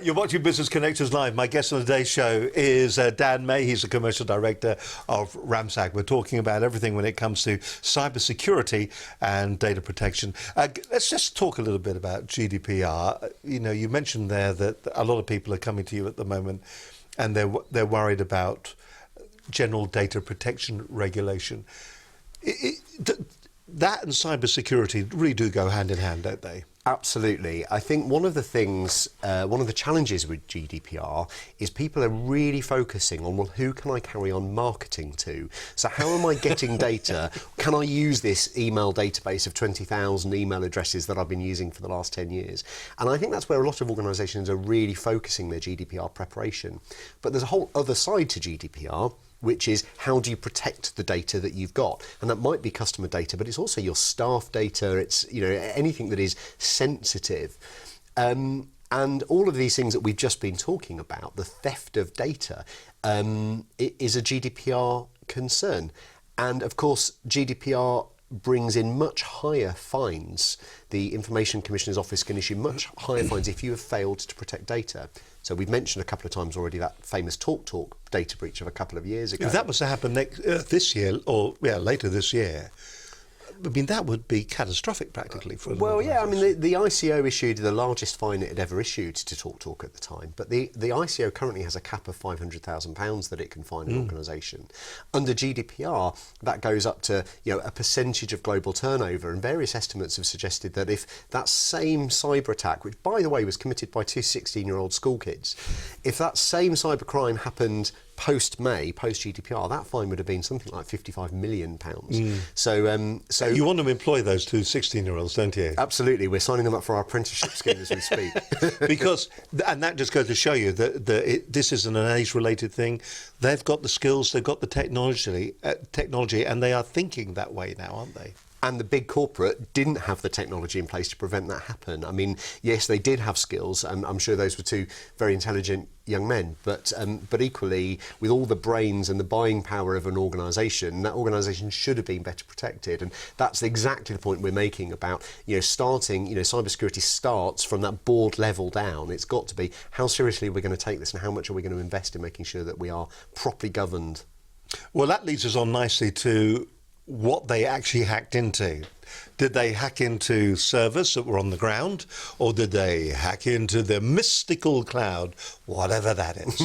You're watching Business Connections Live. My guest on today's show is Dan May. He's the Commercial Director of Ramsack. We're talking about everything when it comes to cyber security and data protection. Let's just talk a little bit about GDPR. You know, you mentioned there that a lot of people are coming to you at the moment and they're worried about general data protection regulation. That and cybersecurity really do go hand in hand, don't they? Absolutely. I think one of the things, one of the challenges with GDPR is people are really focusing on, well, who can I carry on marketing to? So how am I getting data? Can I use this email database of 20,000 email addresses that I've been using for the last 10 years? And I think that's where a lot of organisations are really focusing their GDPR preparation. But there's a whole other side to GDPR, which is how do you protect the data that you've got? And that might be customer data, but it's also your staff data, it's, you know, anything that is sensitive. And all of these things that we've just been talking about, the theft of data, it is a GDPR concern. And of course, GDPR brings in much higher fines. The Information Commissioner's Office can issue much higher fines if you have failed to protect data. So we've mentioned a couple of times already that famous TalkTalk data breach of a couple of years ago. If that was to happen this year, or later this year, I mean, that would be catastrophic practically for them. Well, yeah, I mean, the ICO issued the largest fine it had ever issued to TalkTalk at the time, but the ICO currently has a cap of £500,000 that it can fine an organisation. Under GDPR, that goes up to, you know, a percentage of global turnover, and various estimates have suggested that if that same cyber attack, which by the way was committed by two 16-year-old school kids, if that same cybercrime happened post-May, post-GDPR, that fine would have been something like £55 million. So you want to employ those two 16-year-olds, don't you? Absolutely. We're signing them up for our apprenticeship scheme as we speak. Because, and that just goes to show you that this isn't an age-related thing. They've got the skills, they've got the technology, and they are thinking that way now, aren't they? And the big corporate didn't have the technology in place to prevent that happen. I mean, yes, they did have skills, and I'm sure those were two very intelligent young men, but equally, with all the brains and the buying power of an organisation, that organisation should have been better protected. And that's exactly the point we're making about, starting, cybersecurity starts from that board level down. It's got to be, how seriously are we going to take this, and how much are we going to invest in making sure that we are properly governed? Well, that leads us on nicely to what they actually hacked into. Did they hack into servers that were on the ground, or did they hack into the mystical cloud, whatever that is?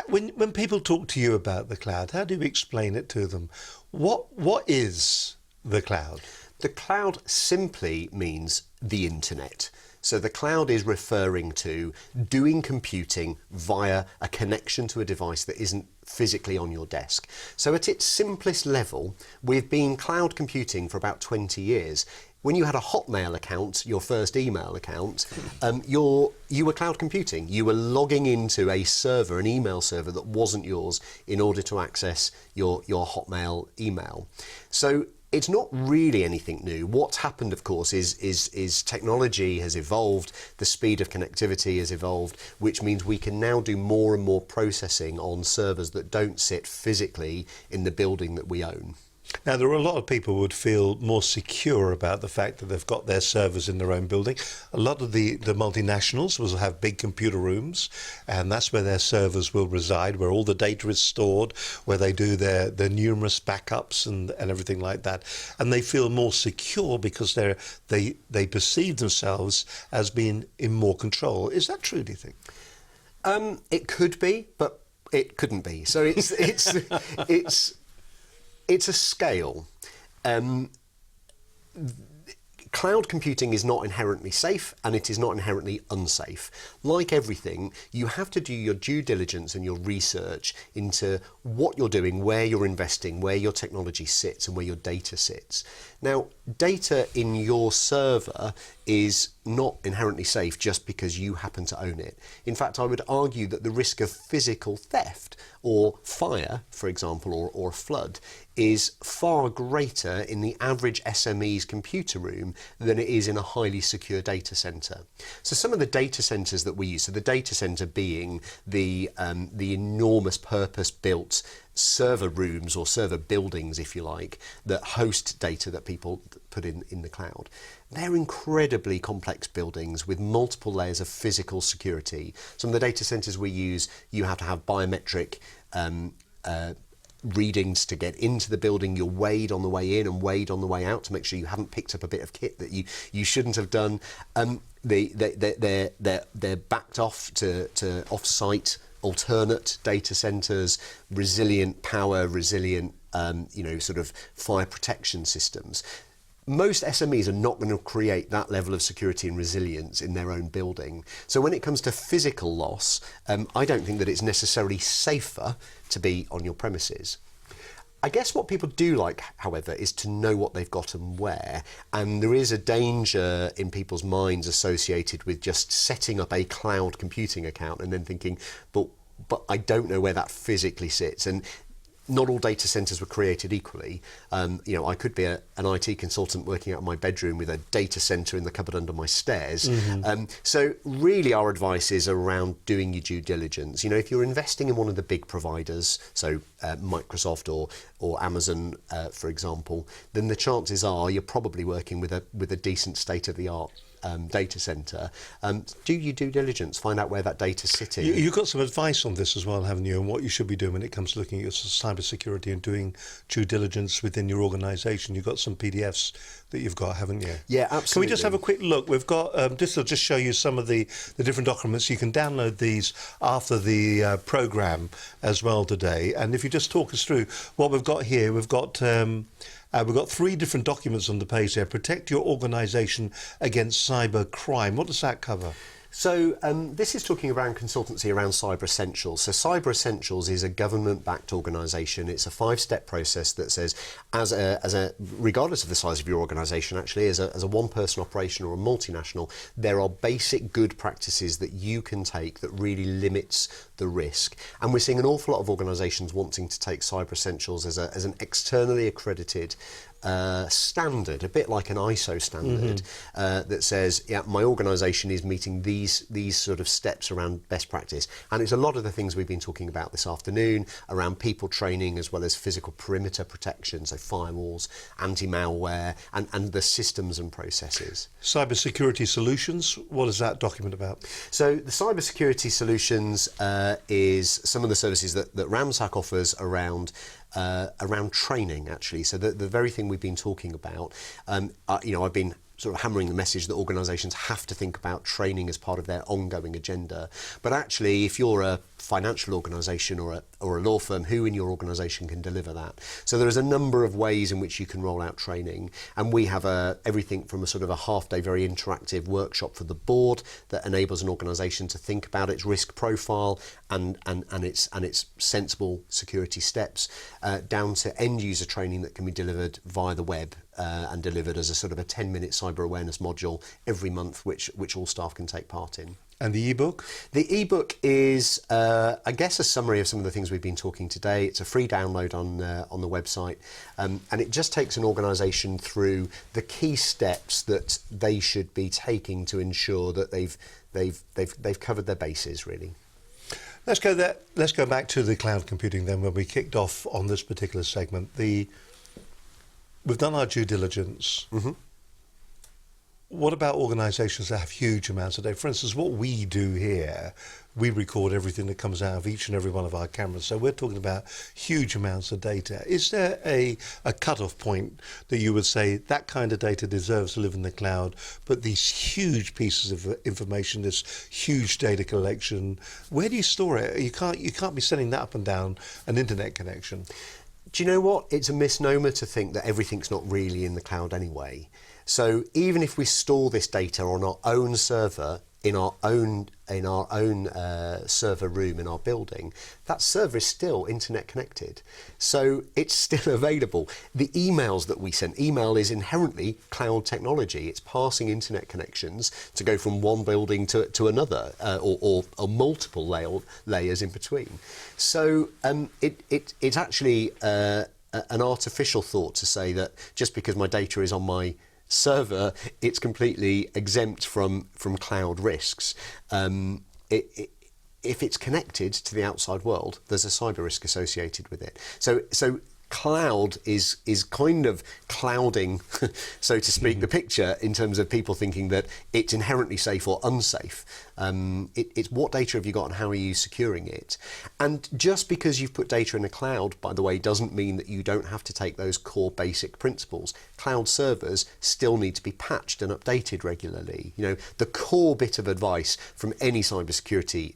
When people talk to you about the cloud, how do you explain it to them? What is the cloud? The cloud simply means the internet. So the cloud is referring to doing computing via a connection to a device that isn't physically on your desk. So at its simplest level, we've been cloud computing for about 20 years. When you had a Hotmail account, your first email account, you were cloud computing. You were logging into a server, an email server that wasn't yours, in order to access your Hotmail email. So it's not really anything new. What's happened, of course, is technology has evolved, the speed of connectivity has evolved, which means we can now do more and more processing on servers that don't sit physically in the building that we own. Now, there are a lot of people who would feel more secure about the fact that they've got their servers in their own building. A lot of the multinationals will have big computer rooms, and that's where their servers will reside, where all the data is stored, where they do their numerous backups and everything like that. And they feel more secure because they perceive themselves as being in more control. Is that true, do you think? It could be, but it couldn't be. So it's a scale. Cloud computing is not inherently safe, and it is not inherently unsafe. Like everything, you have to do your due diligence and your research into what you're doing, where you're investing, where your technology sits, and where your data sits. Now, data in your server is not inherently safe just because you happen to own it. In fact, I would argue that the risk of physical theft or fire, for example, or a flood, is far greater in the average SME's computer room than it is in a highly secure data center. So some of the data centers that we use, so the data center being the enormous purpose-built server rooms or server buildings, if you like, that host data that people put in the cloud. They're incredibly complex buildings with multiple layers of physical security. Some of the data centers we use, you have to have biometric readings to get into the building. You're weighed on the way in and weighed on the way out to make sure you haven't picked up a bit of kit that you shouldn't have done. They're backed off to off-site alternate data centers, resilient power, resilient sort of fire protection systems. Most SMEs are not going to create that level of security and resilience in their own building. So when it comes to physical loss, I don't think that it's necessarily safer to be on your premises. I guess what people do like, however, is to know what they've got and where. And there is a danger in people's minds associated with just setting up a cloud computing account and then thinking, but I don't know where that physically sits. And not all data centers were created equally. I could be an IT consultant working out of my bedroom with a data center in the cupboard under my stairs. Mm-hmm. So really our advice is around doing your due diligence. If you're investing in one of the big providers, so Microsoft or Amazon, for example, then the chances are you're probably working with a decent state-of-the-art data center. Do your due diligence, find out where that data's sitting. You've got some advice on this as well, haven't you, on what you should be doing when it comes to looking at your cybersecurity and doing due diligence within your organisation. You've got some PDFs that you've got, haven't you? Yeah, absolutely. Can we just have a quick look? We've got, this will just show you some of the different documents. You can download these after the programme as well today. And if you just talk us through what we've got here, we've got 3 different documents on the page there. Protect your organisation against cyber crime. What does that cover? So this is talking around consultancy around Cyber Essentials. So Cyber Essentials is a government-backed organisation. It's a 5-step process that says, regardless of the size of your organisation, actually, as a one-person operation or a multinational, there are basic good practices that you can take that really limits the risk. And we're seeing an awful lot of organisations wanting to take Cyber Essentials as an externally accredited standard, a bit like an ISO standard, that says, yeah, my organisation is meeting these sort of steps around best practice. And it's a lot of the things we've been talking about this afternoon around people training as well as physical perimeter protection, so firewalls, anti-malware, and the systems and processes. Cybersecurity solutions, what is that document about? So the cybersecurity solutions is some of the services that Ramsack offers around training, actually. So the very thing we've been talking about, I've been sort of hammering the message that organisations have to think about training as part of their ongoing agenda. But actually, if you're a financial organisation or a law firm, who in your organisation can deliver that? So there is a number of ways in which you can roll out training, and we have everything from a sort of a half-day, very interactive workshop for the board that enables an organisation to think about its risk profile and its sensible security steps, down to end-user training that can be delivered via the web. And delivered as a sort of a 10-minute cyber awareness module every month, which all staff can take part in. And the ebook? The ebook is, I guess, a summary of some of the things we've been talking today. It's a free download on the website, and it just takes an organisation through the key steps that they should be taking to ensure that they've covered their bases, really. Let's go back to the cloud computing then, when we kicked off on this particular segment. We've done our due diligence. Mm-hmm. What about organisations that have huge amounts of data? For instance, what we do here, we record everything that comes out of each and every one of our cameras. So we're talking about huge amounts of data. Is there a cut-off point that you would say that kind of data deserves to live in the cloud, but these huge pieces of information, this huge data collection, where do you store it? You can't be sending that up and down an internet connection. Do you know what? It's a misnomer to think that everything's not really in the cloud anyway. So even if we store this data on our own server in our own server room in our building, that server is still internet connected. So it's still available. The emails that we send, email is inherently cloud technology. It's passing internet connections to go from one building to another, or multiple layers in between. So it's actually an artificial thought to say that just because my data is on my server, it's completely exempt from cloud risks. If it's connected to the outside world, there's a cyber risk associated with it. So cloud is kind of clouding, so to speak, the picture in terms of people thinking that it's inherently safe or unsafe. It's what data have you got and how are you securing it? And just because you've put data in the cloud, by the way, doesn't mean that you don't have to take those core basic principles. Cloud servers still need to be patched and updated regularly. You know, the core bit of advice from any cybersecurity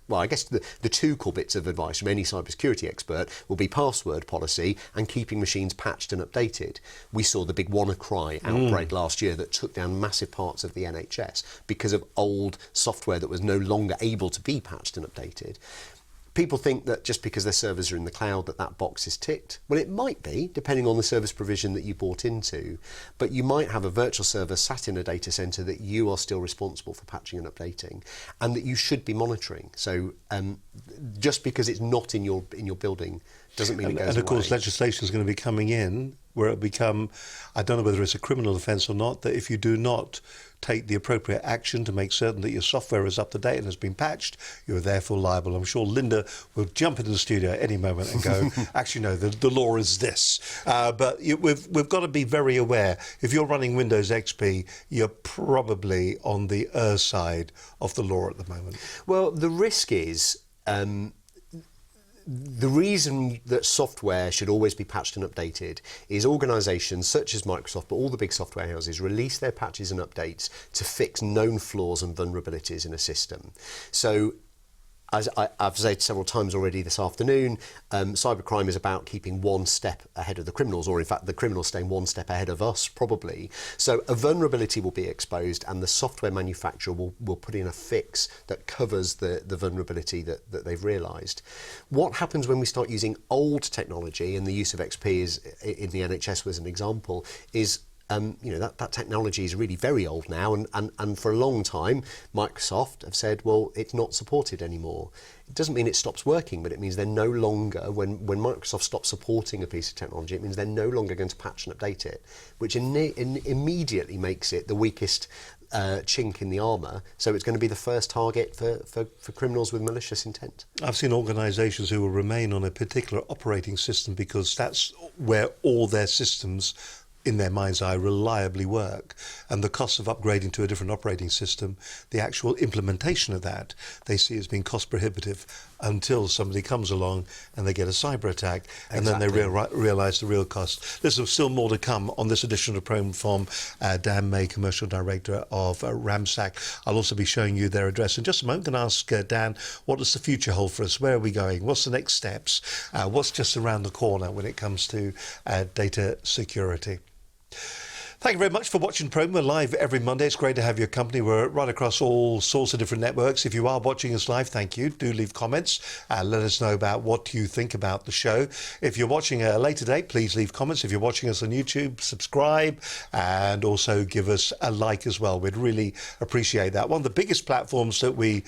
well, I guess the two core bits of advice from any cybersecurity expert will be password policy and keeping machines patched and updated. We saw the big WannaCry outbreak last year that took down massive parts of the NHS because of old software that was no longer able to be patched and updated. People think that just because their servers are in the cloud that box is ticked. Well, it might be, depending on the service provision that you bought into, but you might have a virtual server sat in a data centre that you are still responsible for patching and updating, and that you should be monitoring. So just because it's not in your building doesn't mean it goes away. And of course, legislation is going to be coming in where it become, I don't know whether it's a criminal offence or not, that if you do not take the appropriate action to make certain that your software is up to date and has been patched, you're therefore liable. I'm sure Linda will jump into the studio at any moment and go, actually, no, the law is this. But we've got to be very aware. If you're running Windows XP, you're probably on the side of the law at the moment. Well, the risk is the reason that software should always be patched and updated is organisations such as Microsoft, but all the big software houses, release their patches and updates to fix known flaws and vulnerabilities in a system. So, as I've said several times already this afternoon, cybercrime is about keeping one step ahead of the criminals, or in fact the criminals staying one step ahead of us, probably. So a vulnerability will be exposed and the software manufacturer will put in a fix that covers the vulnerability that they've realised. What happens when we start using old technology, and the use of XP is, in the NHS was an example, is that technology is really very old now, and for a long time, Microsoft have said, well, it's not supported anymore. It doesn't mean it stops working, but it means they're no longer, when Microsoft stops supporting a piece of technology, it means they're no longer going to patch and update it, which immediately makes it the weakest chink in the armour, so it's going to be the first target for criminals with malicious intent. I've seen organisations who will remain on a particular operating system because that's where all their systems, in their mind's eye, reliably work, and the cost of upgrading to a different operating system, the actual implementation of that, they see as being cost prohibitive until somebody comes along and they get a cyber attack, and then they realise the real cost. There's still more to come on this edition of Program from Dan May, Commercial Director of Ramsack. I'll also be showing you their address in just a moment. I'm going to ask Dan, what does the future hold for us? Where are we going? What's the next steps? What's just around the corner when it comes to data security? Thank you very much for watching the programme. We're live every Monday. It's great to have your company. We're right across all sorts of different networks. If you are watching us live, thank you. Do leave comments. Let us know about what you think about the show. If you're watching a later date, please leave comments. If you're watching us on YouTube, subscribe and also give us a like as well. We'd really appreciate that. One of the biggest platforms that we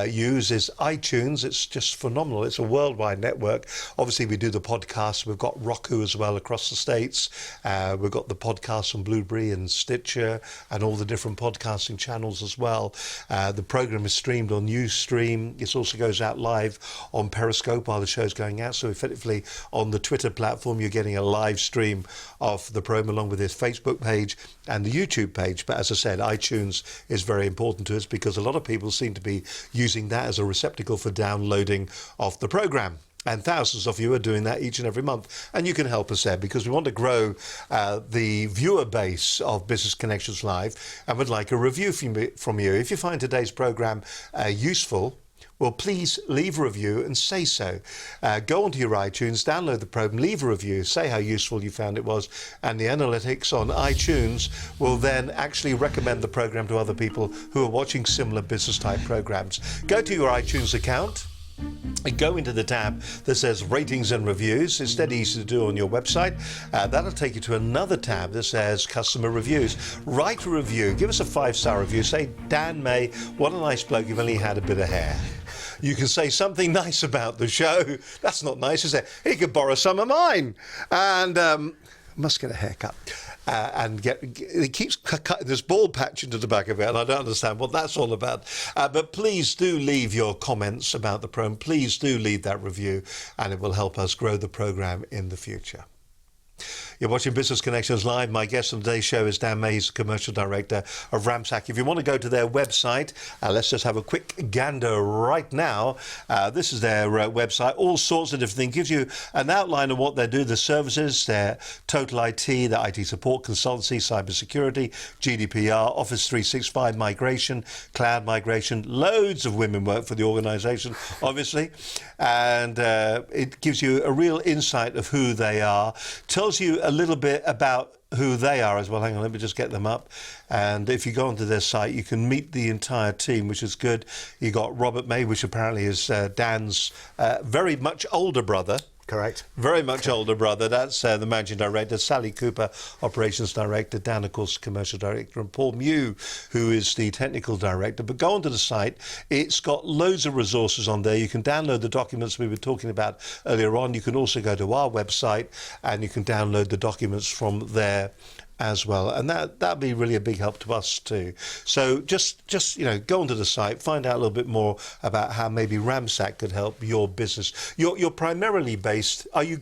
use is iTunes. It's just phenomenal. It's a worldwide network. Obviously, we do the podcast. We've got Roku as well across the States. We've got the podcast on Blueberry and Stitcher and all the different podcasting channels as well. The program is streamed on Ustream. It also goes out live on Periscope while the show's going out. So effectively on the Twitter platform, you're getting a live stream of the program along with his Facebook page and the YouTube page. But as I said, iTunes is very important to us because a lot of people seem to be using that as a receptacle for downloading of the program. And thousands of you are doing that each and every month. And you can help us there because we want to grow the viewer base of Business Connections Live and would like a review from you. If you find today's programme useful, well, please leave a review and say so. Go onto your iTunes, download the program, leave a review, say how useful you found it was, and the analytics on iTunes will then actually recommend the program to other people who are watching similar business-type programs. Go to your iTunes account and go into the tab that says ratings and reviews. It's dead easy to do on your website. That'll take you to another tab that says customer reviews. Write a review, give us a 5-star review, say, Dan May, what a nice bloke, you've only had a bit of hair. You can say something nice about the show. That's not nice, is it? He could borrow some of mine. And must get a haircut. It keeps cutting this bald patch into the back of it, and I don't understand what that's all about. But please do leave your comments about the program. Please do leave that review, and it will help us grow the program in the future. You're watching Business Connections Live. My guest on today's show is Dan May, he's the Commercial Director of Ramsack. If you want to go to their website, let's just have a quick gander right now. This is their website, all sorts of different things. Gives you an outline of what they do, the services, their total IT, their IT support, consultancy, cybersecurity, GDPR, Office 365 migration, cloud migration. Loads of women work for the organisation, obviously. And it gives you a real insight of who they are. Tells you a little bit about who they are as well. Hang on, let me just get them up. And if you go onto their site, you can meet the entire team, which is good. You got Robert May, which apparently is Dan's very much older brother. Correct. Very much older brother. That's the Managing Director. Sally Cooper, Operations Director. Dan, of course, Commercial Director. And Paul Mew, who is the Technical Director. But go onto the site. It's got loads of resources on there. You can download the documents we were talking about earlier on. You can also go to our website and you can download the documents from there as well, and that'd be really a big help to us too. So just go onto the site, find out a little bit more about how maybe Ramsack could help your business. You're primarily based, are you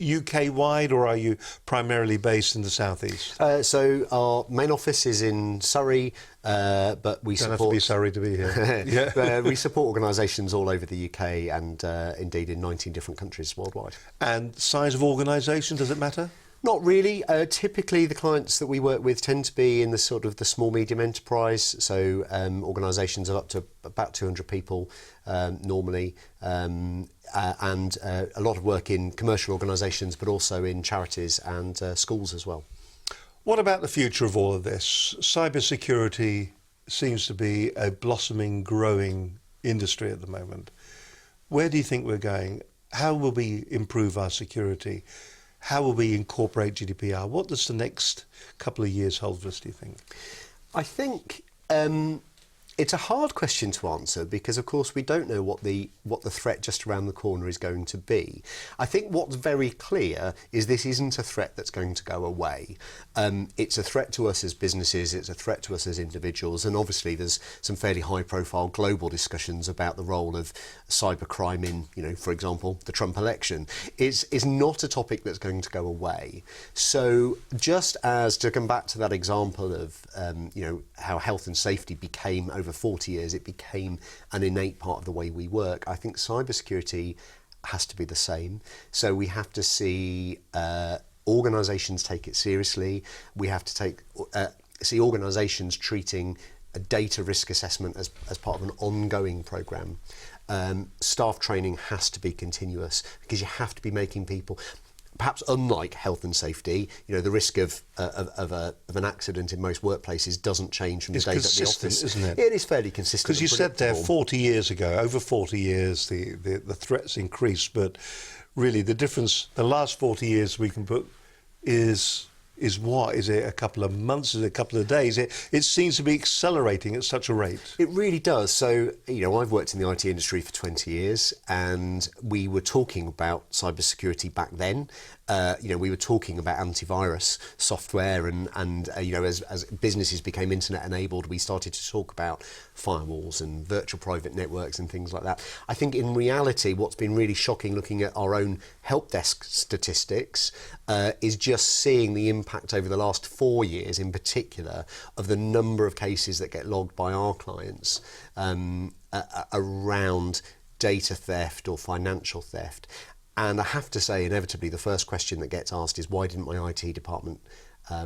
UK wide or are you primarily based in the southeast? So our main office is in Surrey, but we don't support... have to be Surrey to be here. Yeah. We support organisations all over the UK and indeed in 19 different countries worldwide. And size of organisation, does it matter? Not really. Typically, the clients that we work with tend to be in the sort of the small medium enterprise, so organisations of up to about 200 people normally, and a lot of work in commercial organisations, but also in charities and schools as well. What about the future of all of this? Cybersecurity seems to be a blossoming, growing industry at the moment. Where do you think we're going? How will we improve our security? how will we incorporate GDPR? What does the next couple of years hold for us, do you think? I think it's a hard question to answer because, of course, we don't know what the threat just around the corner is going to be. I think what's very clear is this isn't a threat that's going to go away. It's a threat to us as businesses, it's a threat to us as individuals, and obviously there's some fairly high-profile global discussions about the role of cybercrime in, for example, the Trump election. It's not a topic that's going to go away. So just as, to come back to that example of, how health and safety became, over 40 years, it became an innate part of the way we work, I think cybersecurity has to be the same. So we have to see organisations take it seriously. We have to see organisations treating a data risk assessment as part of an ongoing programme. Staff training has to be continuous because you have to be making people, perhaps unlike health and safety, the risk of an accident in most workplaces doesn't change from the days at the office. Isn't it? It is fairly consistent. Because you said there 40 years ago, over 40 years, the threats increased, but really the difference, the last 40 years we can put is what? Is it a couple of months? Is it a couple of days? It seems to be accelerating at such a rate. It really does. So, I've worked in the IT industry for 20 years and we were talking about cybersecurity back then. We were talking about antivirus software and as businesses became internet enabled, we started to talk about firewalls and virtual private networks and things like that. I think in reality, what's been really shocking looking at our own help desk statistics is just seeing the impact over the last 4 years in particular of the number of cases that get logged by our clients around data theft or financial theft. And I have to say, inevitably, the first question that gets asked is, why didn't my IT department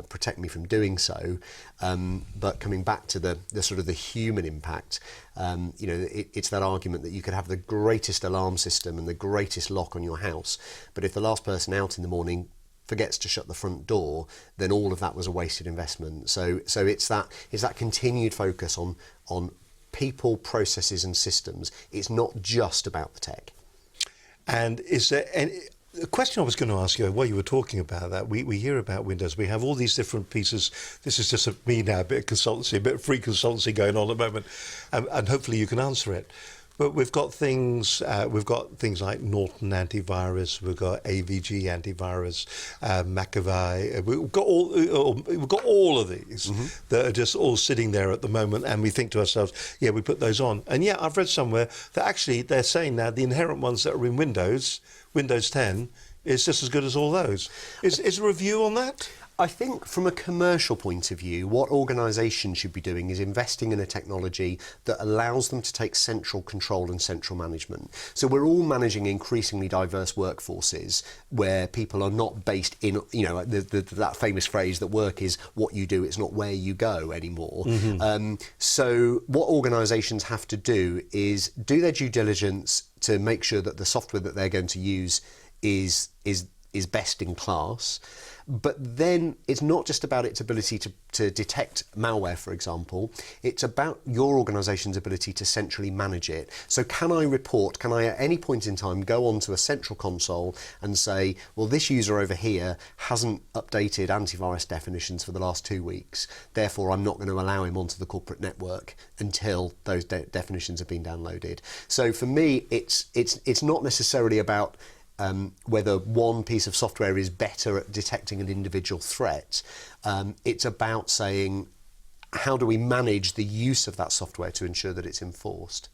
protect me from doing so? But coming back to the sort of the human impact, it's that argument that you could have the greatest alarm system and the greatest lock on your house, but if the last person out in the morning forgets to shut the front door, then all of that was a wasted investment. So it's that continued focus on people, processes and systems. It's not just about the tech. And is there any... The question I was going to ask you, while you were talking about that, we hear about Windows. We have all these different pieces. This is just me now, a bit of consultancy, a bit of free consultancy going on at the moment, and hopefully you can answer it. But we've got things like Norton antivirus, we've got AVG antivirus, McAfee. We've got all of these that are just all sitting there at the moment, and we think to ourselves, yeah, we put those on. And yeah, I've read somewhere that actually they're saying now the inherent ones that are in Windows 10, is just as good as all those. Is there a review on that? I think from a commercial point of view, what organisations should be doing is investing in a technology that allows them to take central control and central management. So we're all managing increasingly diverse workforces where people are not based in, that famous phrase that work is what you do, it's not where you go anymore. So what organisations have to do is do their due diligence to make sure that the software that they're going to use is best in class. But then it's not just about its ability to detect malware, for example. It's about your organisation's ability to centrally manage it. So can I at any point in time go onto a central console and say, well, this user over here hasn't updated antivirus definitions for the last 2 weeks, therefore I'm not going to allow him onto the corporate network until those definitions have been downloaded. So for me, it's not necessarily about whether one piece of software is better at detecting an individual threat. It's about saying, how do we manage the use of that software to ensure that it's enforced?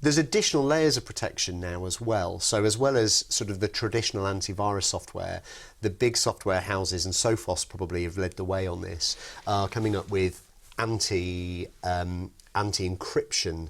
There's additional layers of protection now as well. So as well as sort of the traditional antivirus software, the big software houses, and Sophos probably have led the way on this, are coming up with anti-encryption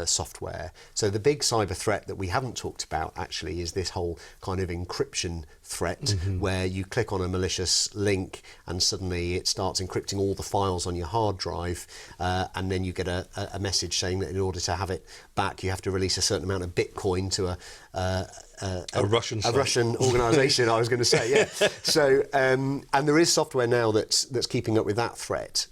software. So the big cyber threat that we haven't talked about actually is this whole kind of encryption threat where you click on a malicious link and suddenly it starts encrypting all the files on your hard drive, and then you get a message saying that in order to have it back you have to release a certain amount of Bitcoin to a Russian organisation. I was going to say, yeah. So and there is software now that's keeping up with that threat.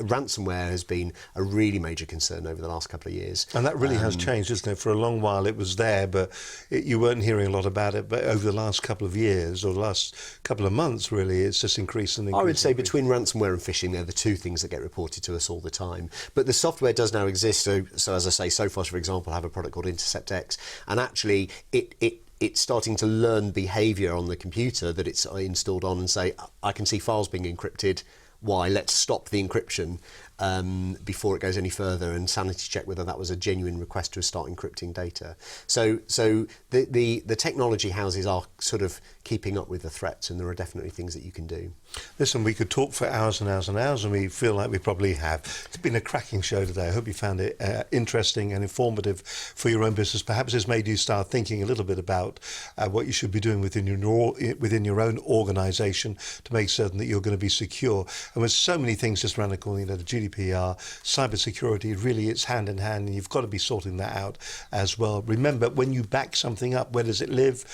ransomware has been a really major concern over the last couple of years. And that really has changed, isn't it? For a long while it was there, but you weren't hearing a lot about it. But over the last couple of years, or the last couple of months, really, it's just increased and increased. I would say between ransomware and phishing, they're the two things that get reported to us all the time. But the software does now exist. So as I say, Sophos, for example, have a product called Intercept X, and actually it's starting to learn behaviour on the computer that it's installed on and say, I can see files being encrypted. Why? Let's stop the encryption before it goes any further, and sanity check whether that was a genuine request to start encrypting data. So the technology houses are sort of keeping up with the threats, and there are definitely things that you can do. Listen, we could talk for hours and hours and hours, and we feel like we probably have. It's been a cracking show today. I hope you found it interesting and informative for your own business. Perhaps it's made you start thinking a little bit about what you should be doing within your own organisation to make certain that you're going to be secure. And with so many things just around the corner, the GDPR, cybersecurity, really it's hand in hand, and you've got to be sorting that out as well. Remember, when you back something up, where does it live?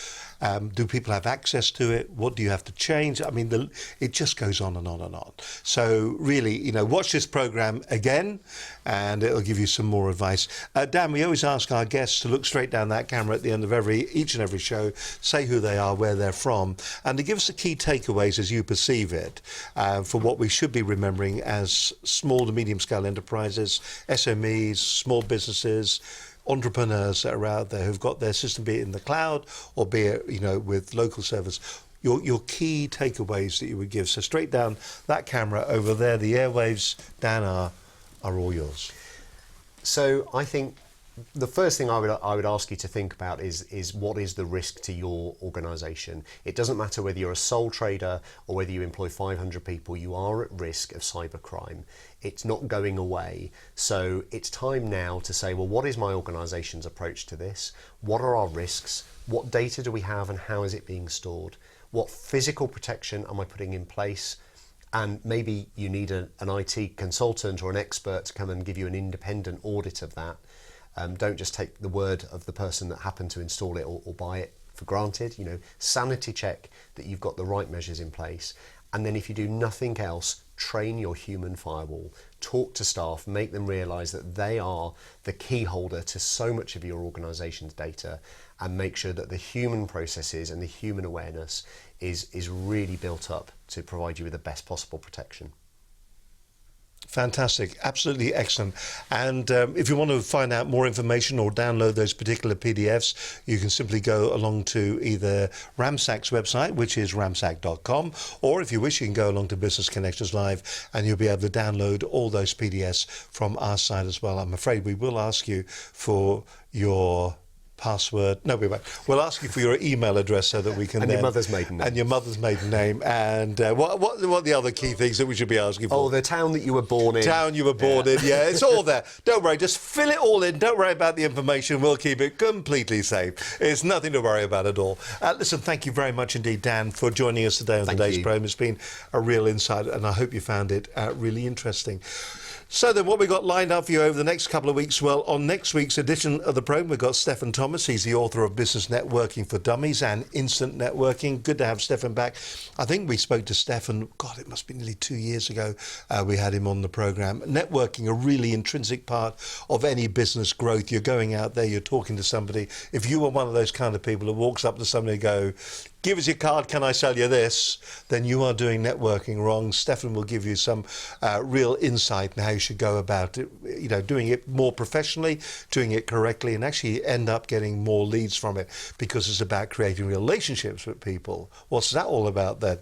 Do people have access to it? What do you have to change? I mean, it just goes on and on and on. So really, watch this programme again, and it'll give you some more advice. Dan, we always ask our guests to look straight down that camera at the end of each and every show, say who they are, where they're from, and to give us the key takeaways as you perceive it for what we should be remembering as small to medium scale enterprises, SMEs, small businesses, entrepreneurs that are out there who've got their system, be it in the cloud or be it, with local servers. Your key takeaways that you would give. So straight down that camera over there, the airwaves, Dan, are all yours. So I think the first thing I would ask you to think about is what is the risk to your organisation. It doesn't matter whether you're a sole trader or whether you employ 500 people, you are at risk of cybercrime. It's not going away. So it's time now to say, well, what is my organisation's approach to this? What are our risks? What data do we have and how is it being stored? What physical protection am I putting in place? And maybe you need an IT consultant or an expert to come and give you an independent audit of that. Don't just take the word of the person that happened to install it or buy it for granted. Sanity check that you've got the right measures in place. And then if you do nothing else, train your human firewall. Talk to staff, make them realise that they are the key holder to so much of your organisation's data, and make sure that the human processes and the human awareness is really built up to provide you with the best possible protection. Fantastic, absolutely excellent. And if you want to find out more information or download those particular PDFs, you can simply go along to either Ramsack's website, which is ramsack.com, or if you wish, you can go along to Business Connections Live and you'll be able to download all those PDFs from our side as well. I'm afraid we will ask you for your password. No, we won't. We'll ask you for your email address so that we can. And your mother's maiden name. And your mother's maiden name. And what are the other key things that we should be asking for? Oh, the town that you were born in. Town you were born in. Yeah, it's all there. Don't worry. Just fill it all in. Don't worry about the information. We'll keep it completely safe. It's nothing to worry about at all. Listen, thank you very much indeed, Dan, for joining us today on today's program. It's been a real insight, and I hope you found it really interesting. So then what we've got lined up for you over the next couple of weeks, well, on next week's edition of the programme, we've got Stefan Thomas. He's the author of Business Networking for Dummies and Instant Networking. Good to have Stefan back. I think we spoke to Stefan, God, it must be nearly 2 years ago we had him on the programme. Networking, a really intrinsic part of any business growth. You're going out there, you're talking to somebody. If you were one of those kind of people who walks up to somebody and go, give us your card, can I sell you this? Then you are doing networking wrong. Stefan will give you some real insight in how you should go about it, doing it more professionally, doing it correctly, and actually end up getting more leads from it, because it's about creating relationships with people. What's that all about then?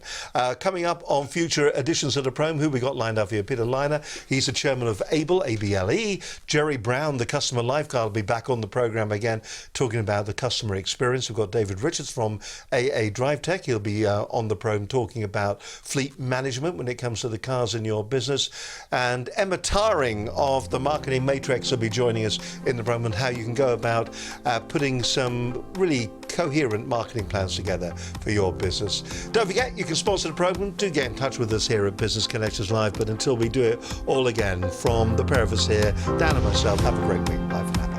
Coming up on future editions of the program, who we got lined up here? Peter Liner, he's the chairman of ABLE, A-B-L-E. Jerry Brown, the customer life guy, will be back on the program again, talking about the customer experience. We've got David Richards from AA Drive Tech. He'll be on the program talking about fleet management when it comes to the cars in your business. And Emma Taring of the Marketing Matrix will be joining us in the program on how you can go about putting some really coherent marketing plans together for your business. Don't forget, you can sponsor the program. Do get in touch with us here at Business Connections Live. But until we do it all again, from the pair of us here, Dan and myself, have a great week. Bye for now.